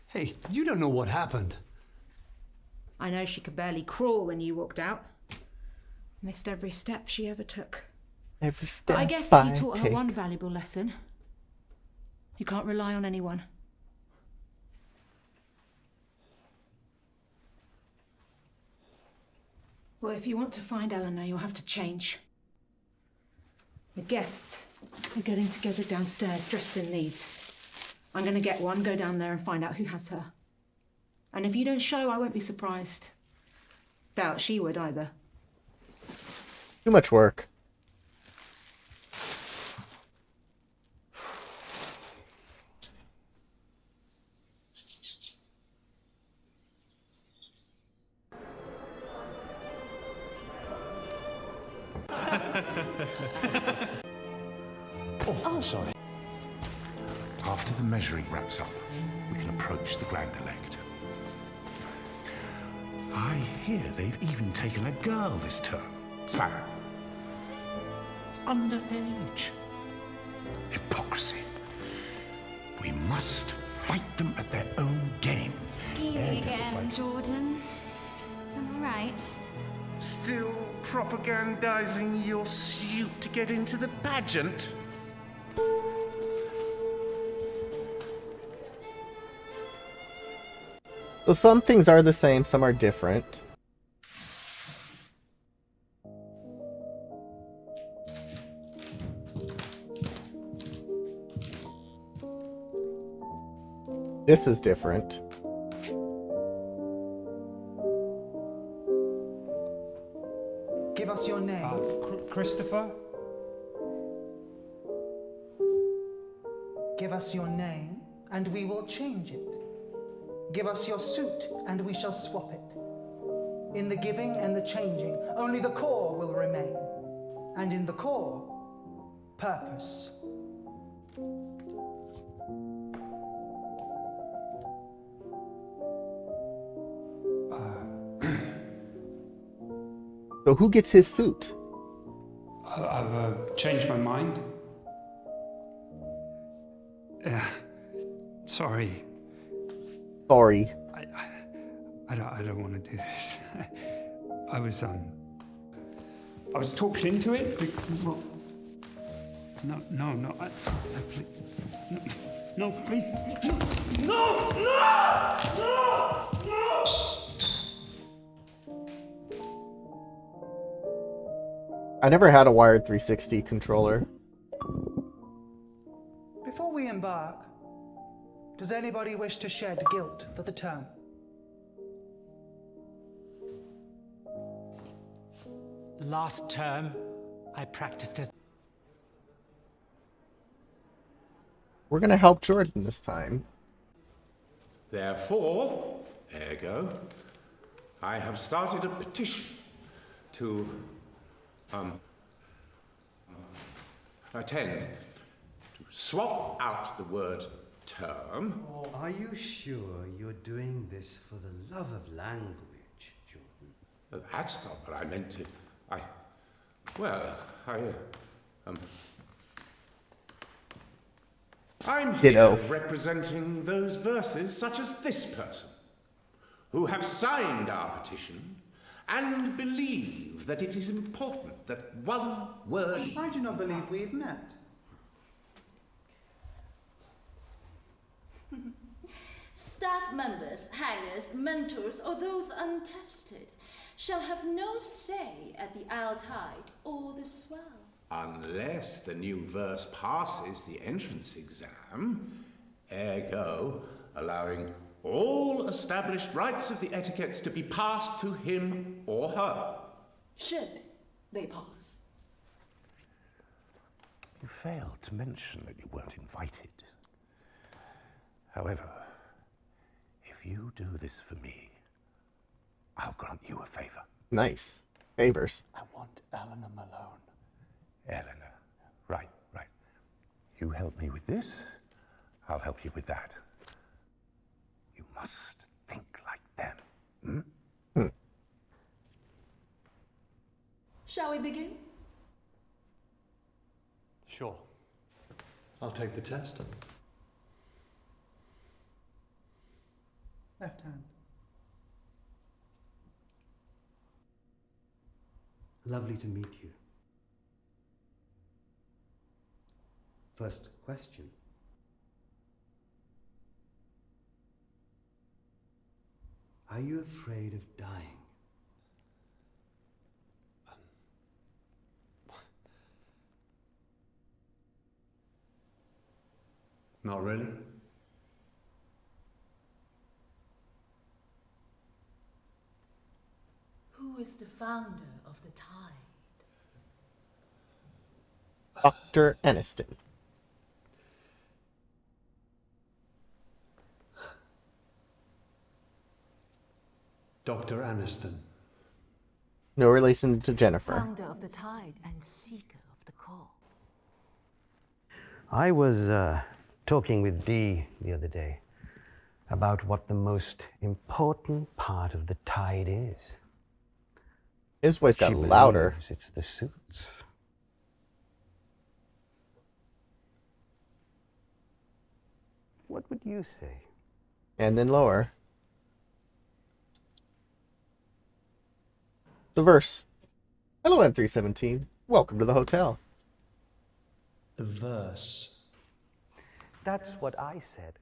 Hey, you don't know what happened. I know she could barely crawl when you walked out. Missed every step she ever took. Every step But I guess I you taught her take. one valuable lesson. You can't rely on anyone. Well, if you want to find Eleanor, you'll have to change. The guests are getting together downstairs dressed in these. I'm going to get one, go down there and find out who has her. And if you don't show, I won't be surprised. Doubt she would either. Too much work. Oh, sorry. After the measuring wraps up, we can approach the Grand Elect. I hear they've even taken a girl this term. Sparrow. Underage. Hypocrisy. We must fight them at their own game. Scheming again, Jordan. Am I right? Still propagandizing your suit to get into the pageant? So some things are the same, some are different. This is different. Give us your name. Christopher? Give us your name, and we will change it. Give us your suit, and we shall swap it. In the giving and the changing, only the core will remain. And in the core, purpose. So who gets his suit? I've changed my mind. Sorry. Sorry. I don't want to do this. I was talked into it. No, please. No, please. No. I never had a wired 360 controller. Before we embark, does anybody wish to shed guilt for the term? Last term, I practiced as... We're gonna help Jordan this time. Therefore, ergo, I have started a petition to attend, to swap out the word term. Are you sure you're doing this for the love of language, Jordan? That's not what I meant to. I'm here Ditto. representing those verses such as this person, who have signed our petition and believe that it is important that one word... I do not believe we've met. Staff members, hangers, mentors, or those untested. shall have no say at the Isle Tide or the Swell. Unless the new verse passes the entrance exam, ergo allowing all established rights of the etiquettes to be passed to him or her. Should they pass? You failed to mention that you weren't invited. However, if you do this for me, I'll grant you a favor. Nice. Favors. I want Eleanor Malone. Eleanor. Right. You help me with this, I'll help you with that. You must think like them. Shall we begin? Sure. I'll take the test. Left hand. Lovely to meet you. First question. Are you afraid of dying? Not really. Who is the founder of the Tide? Dr. Aniston. Dr. Aniston. No relation to Jennifer. Founder of the Tide and seeker of the core. I was talking with Dee the other day about what the most important part of the Tide is. His voice got She louder. believes it's the suits. What would you say? And then lower. The verse. Hello, N317. Welcome to the hotel. The verse. That's what I said.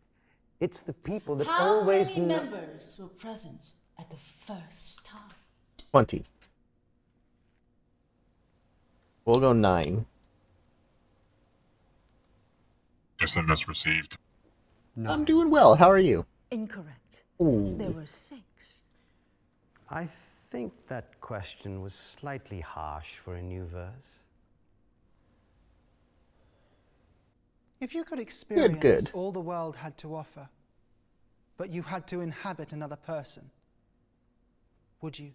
It's the people that How always many know. members were present at the first Tide? 20. We'll go 9. SMS received. I'm doing well. How are you? Incorrect. Ooh. There were 6. I think that question was slightly harsh for a new verse. If you could experience good. all the world had to offer, but you had to inhabit another person, would you?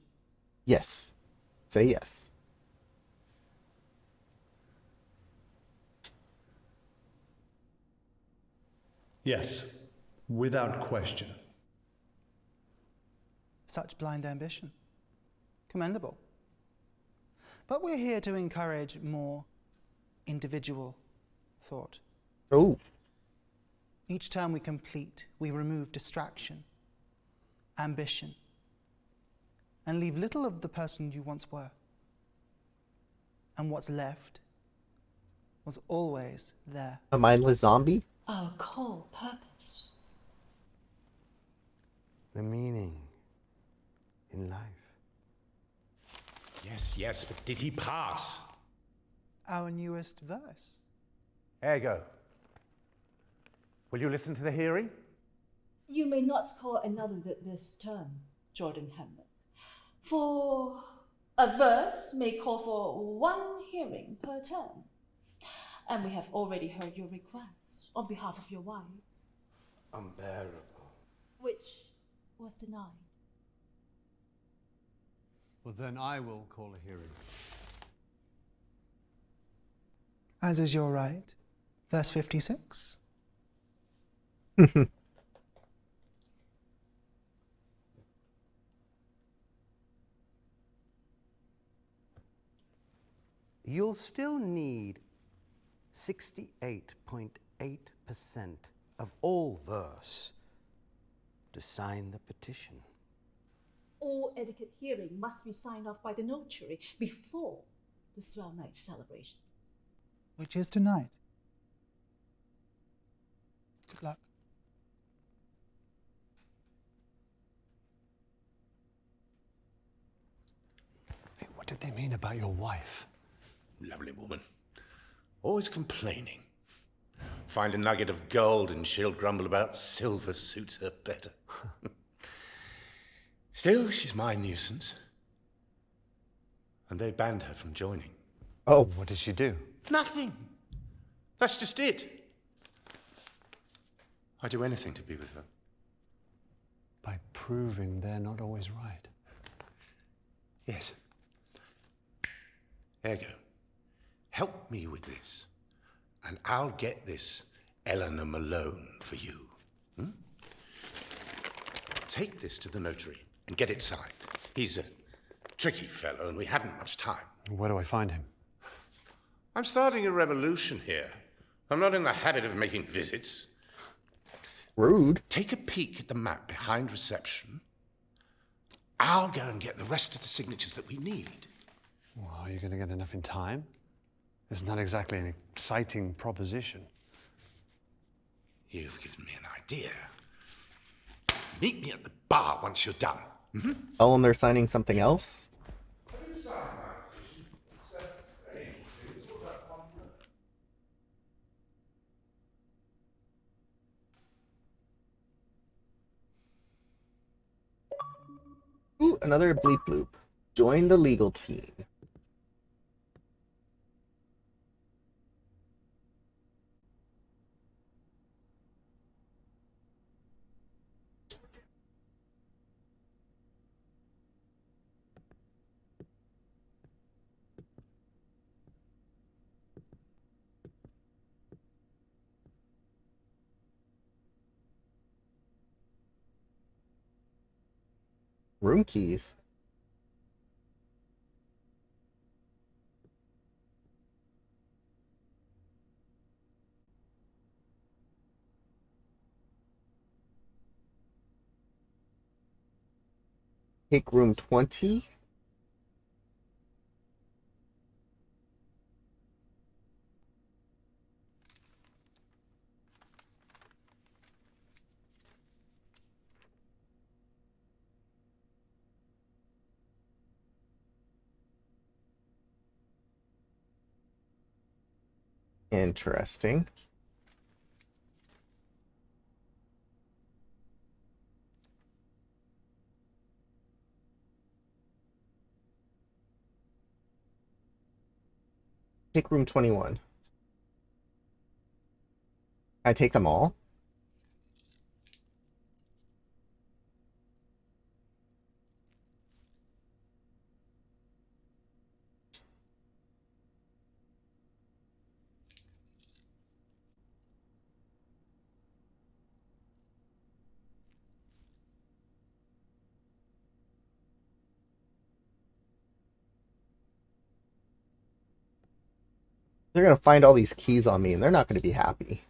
Yes. Say yes. Yes, without question. Such blind ambition. Commendable. But we're here to encourage more individual thought. Oh. Each term we complete, we remove distraction, ambition, and leave little of the person you once were. And what's left was always there. A mindless zombie? Our core purpose. The meaning in life. Yes, but did he pass? Our newest verse. Ergo. Will you listen to the hearing? You may not call another this term, Jordan Hamlet. For a verse may call for 1 hearing per term. And we have already heard your request on behalf of your wife, Unbearable. which was denied. Well, then I will call a hearing. As is your right. Verse 56. You'll still need 68.8% of all verse to sign the petition. All etiquette hearing must be signed off by the notary before the Swell Night celebration. Which is tonight. Good luck. did they mean about your wife? Lovely woman. Always complaining. Find a nugget of gold and she'll grumble about silver suits her better. Still, she's my nuisance. And they banned her from joining. Oh. What did she do? Nothing. That's just it. I'd do anything to be with her. By proving they're not always right. Yes. There you go. Help me with this, and I'll get this Eleanor Malone for you. Take this to the notary and get it signed. He's a tricky fellow, and we haven't much time. Where do I find him? I'm starting a revolution here. I'm not in the habit of making visits. Rude. Take a peek at the map behind reception. I'll go and get the rest of the signatures that we need. Well, are you going to get enough in time? It's not exactly an exciting proposition. You've given me an idea. Meet me at the bar once you're done. Oh, and they're signing something else? Ooh, another bleep bloop. Join the legal team. Room keys. Take room 20. Interesting. Take room 21. I take them all? They're going to find all these keys on me, and they're not going to be happy.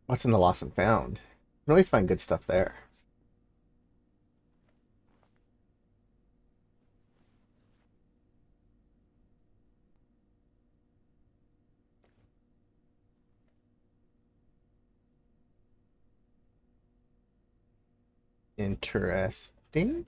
What's in the lost and found? You can always find good stuff there. Interesting.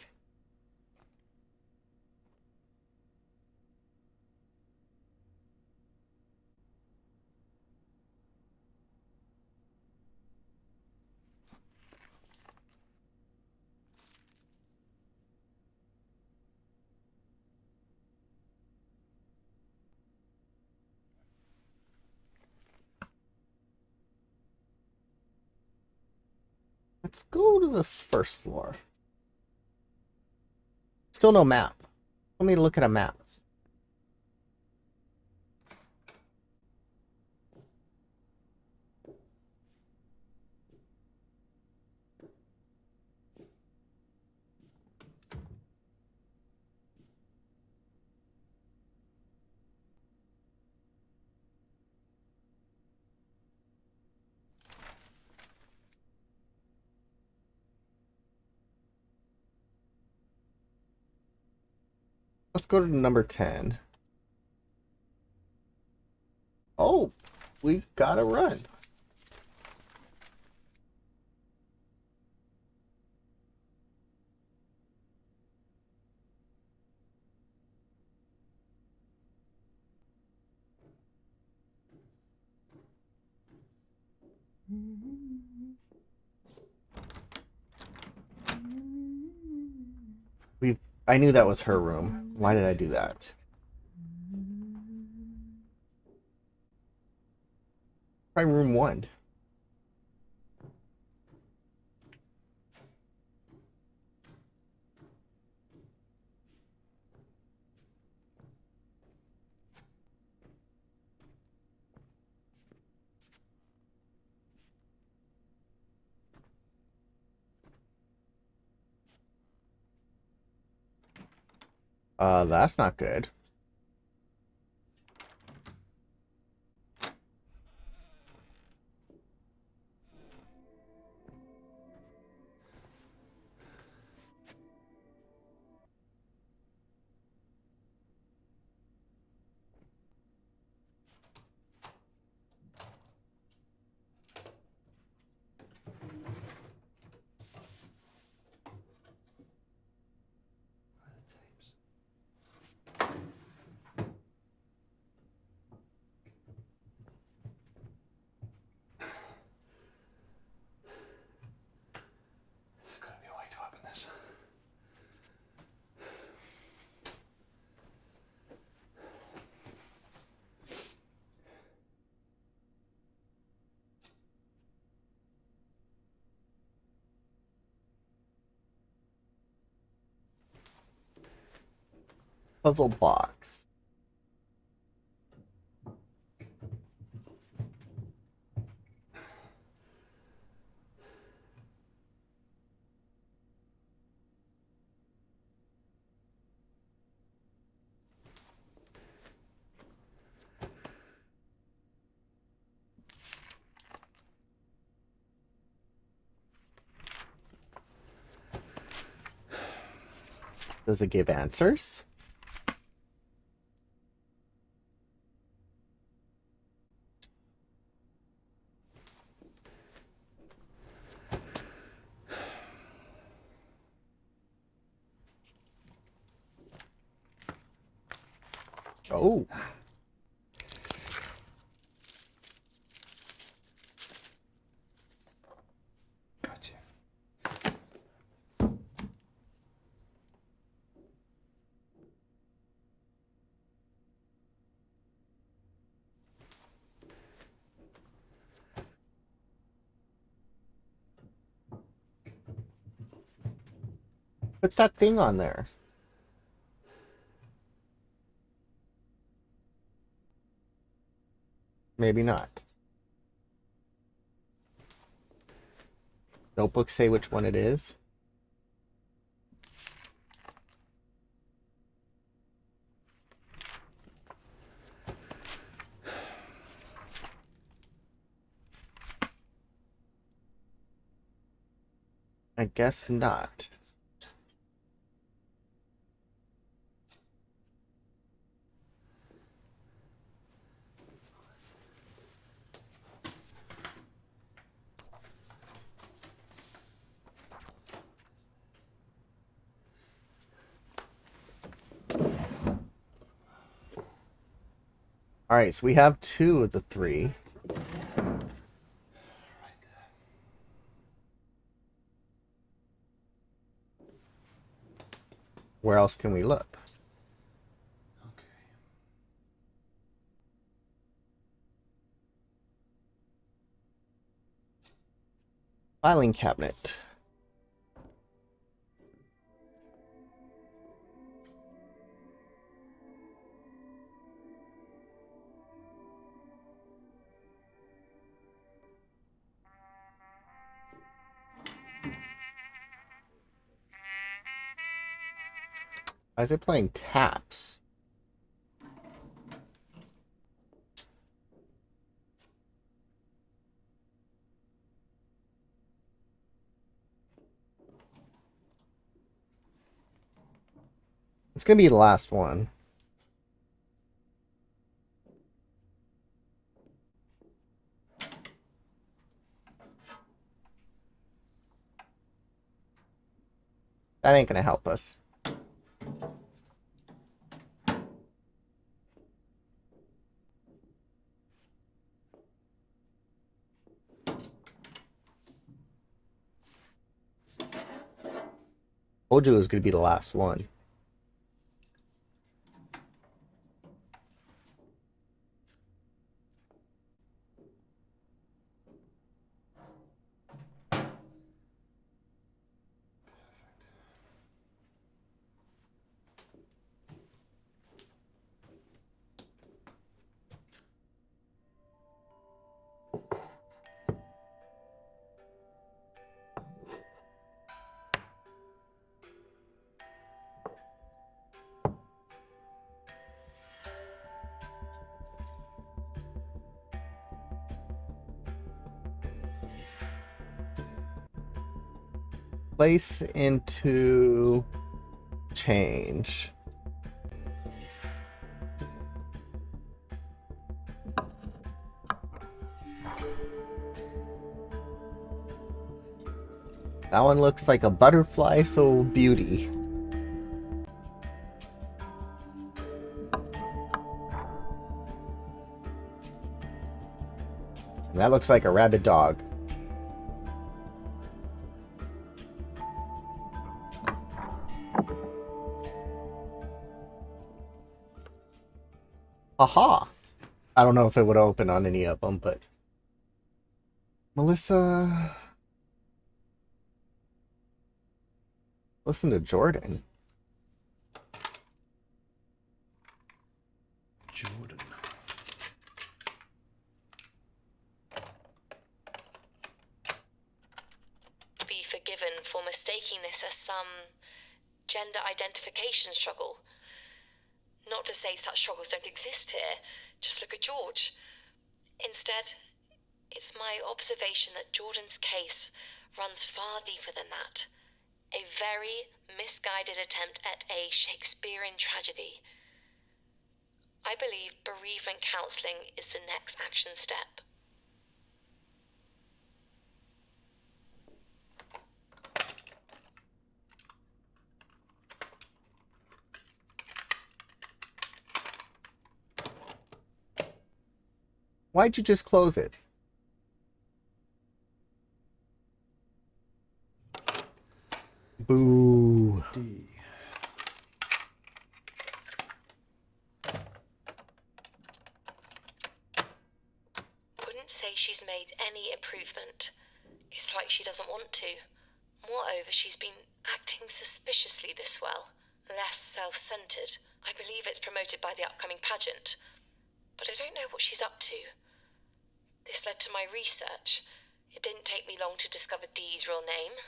Let's go to this first floor. Still no map. Want me to look at a map. Let's go to number 10. Oh, we gotta run. I knew that was her room. Why did I do that? Try room 1. That's not good. There's gotta be a way to open this. Puzzle box. Does it give answers? Oh. Gotcha. Put that thing on there. Maybe not. Notebooks say which one it is. I guess not. All right, so we have 2 of the 3. Where else can we look? Filing cabinet. Why is it playing taps? It's gonna be the last one. That ain't gonna help us. Told you it was gonna be the last one. Place into change. That one looks like a butterfly, so beauty. And that looks like a rabid dog. Aha! I don't know if it would open on any of them, but... Melissa... Listen to Jordan. Jordan. Be forgiven for mistaking this as some gender identification struggle. Not to say such struggles don't exist here. Just look at George. Instead, it's my observation that Jordan's case runs far deeper than that. A very misguided attempt at a Shakespearean tragedy. I believe bereavement counselling is the next action step. Why'd you just close it? Boo. D. Wouldn't say she's made any improvement. It's like she doesn't want to. Moreover, she's been acting suspiciously this well, less self-centered. I believe it's promoted by the upcoming pageant, but I don't know what she's up to. This led to my research. It didn't take me long to discover Dee's real name.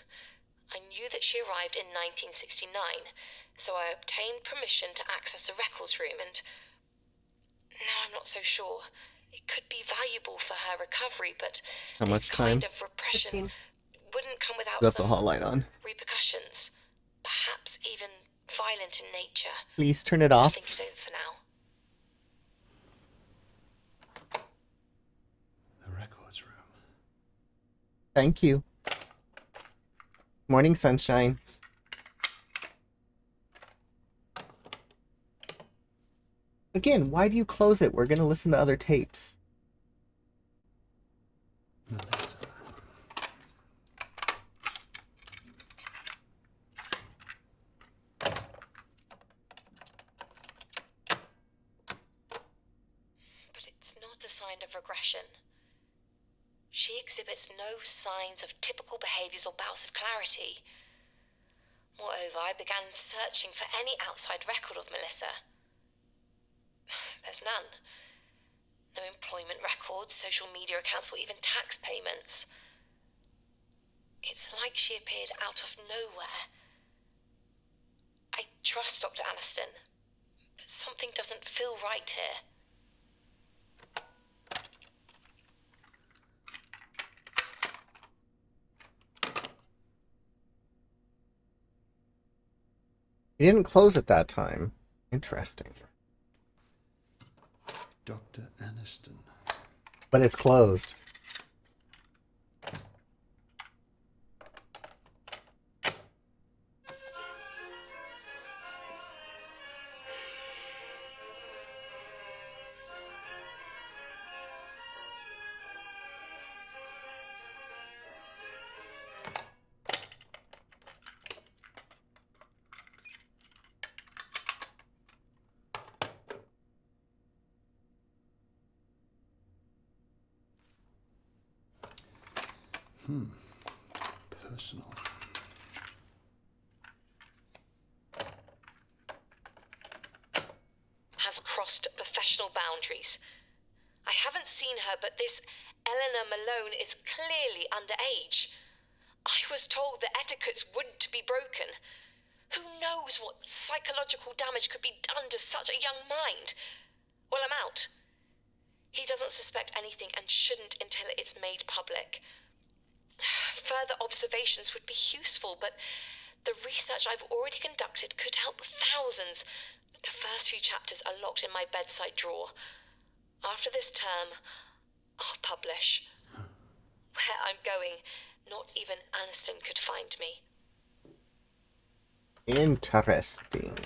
I knew that she arrived in 1969, so I obtained permission to access the records room, and now I'm not so sure. It could be valuable for her recovery, but How much this kind time? of repression wouldn't come without Left the some hotline on. repercussions, perhaps even violent in nature. Please turn it I off. think so for now. The records room. Thank you. Morning, sunshine. Again, why do you close it? We're gonna listen to other tapes. Melissa. But it's not a sign of regression. She exhibits no signs of typical behaviours or bouts of clarity. Moreover, I began searching for any outside record of Melissa. There's none. No employment records, social media accounts, or even tax payments. It's like she appeared out of nowhere. I trust Dr. Aniston, but something doesn't feel right here. You We didn't close at that time. Interesting. Dr. Aniston. But it's closed. Personal. Has crossed professional boundaries. I haven't seen her, but this Eleanor Malone is clearly underage. I was told the etiquettes wouldn't be broken. Who knows what psychological damage could be done to such a young mind? Well, I'm out. He doesn't suspect anything and shouldn't until it's made public. Further observations would be useful, but the research I've already conducted could help thousands. The first few chapters are locked in my bedside drawer. After this term, I'll publish. Where I'm going, not even Aniston could find me. Interesting.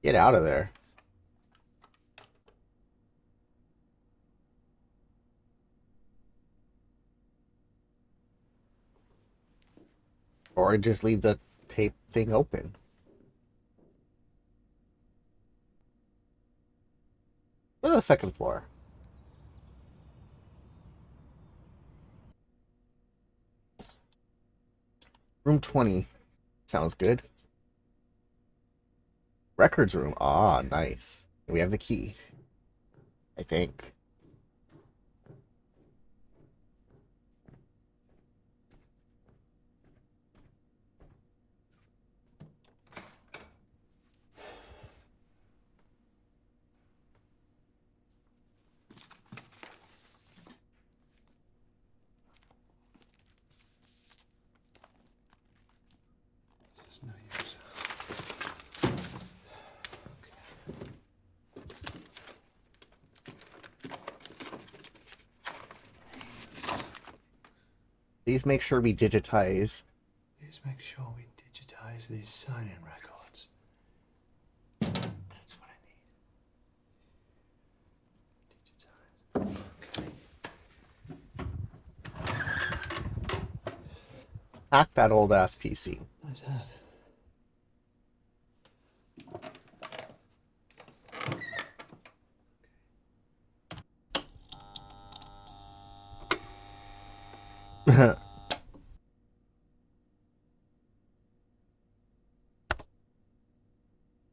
Get out of there. Or just leave the tape thing open. Go to the second floor. Room 20. Sounds good. Records room. Ah, nice. We have the key. I think. There's no use. Please make sure we digitize. Please make sure we digitize these sign-in records. That's what I need. Hack that old ass PC. Nice hat.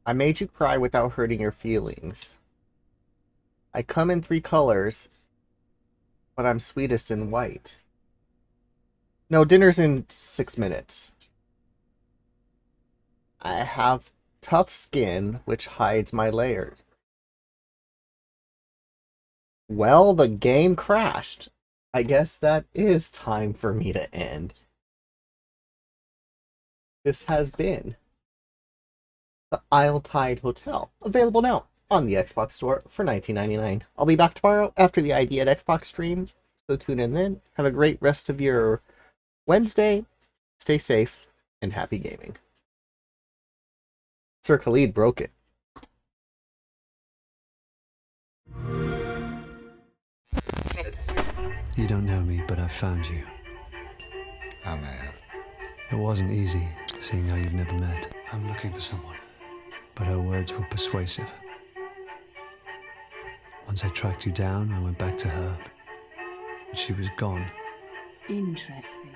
I made you cry without hurting your feelings. I come in 3 colors, but I'm sweetest in white. No, dinner's in 6 minutes. I have tough skin, which hides my layers. Well, the game crashed. I guess that is time for me to end. This has been the Isle Tide Hotel, available now on the Xbox Store for $19.99. I'll be back tomorrow after the ID at Xbox stream, so tune in then. Have a great rest of your Wednesday. Stay safe and happy gaming. Sir Khalid broke it. You don't know me, but I've found you. How may I? It wasn't easy, seeing how you've never met. I'm looking for someone, but her words were persuasive. Once I tracked you down, I went back to her, but she was gone. Interesting.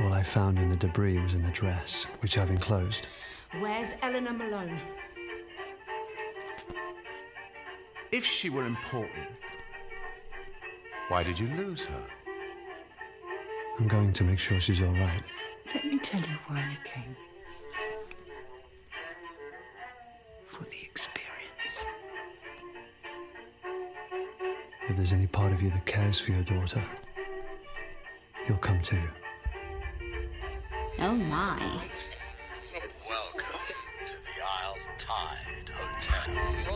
All I found in the debris was an address, which I've enclosed. Where's Eleanor Malone? If she were important, why did you lose her? I'm going to make sure she's all right. Let me tell you why I came. For the experience. If there's any part of you that cares for your daughter, you'll come too. Oh my. Welcome to the Isle Tide Hotel.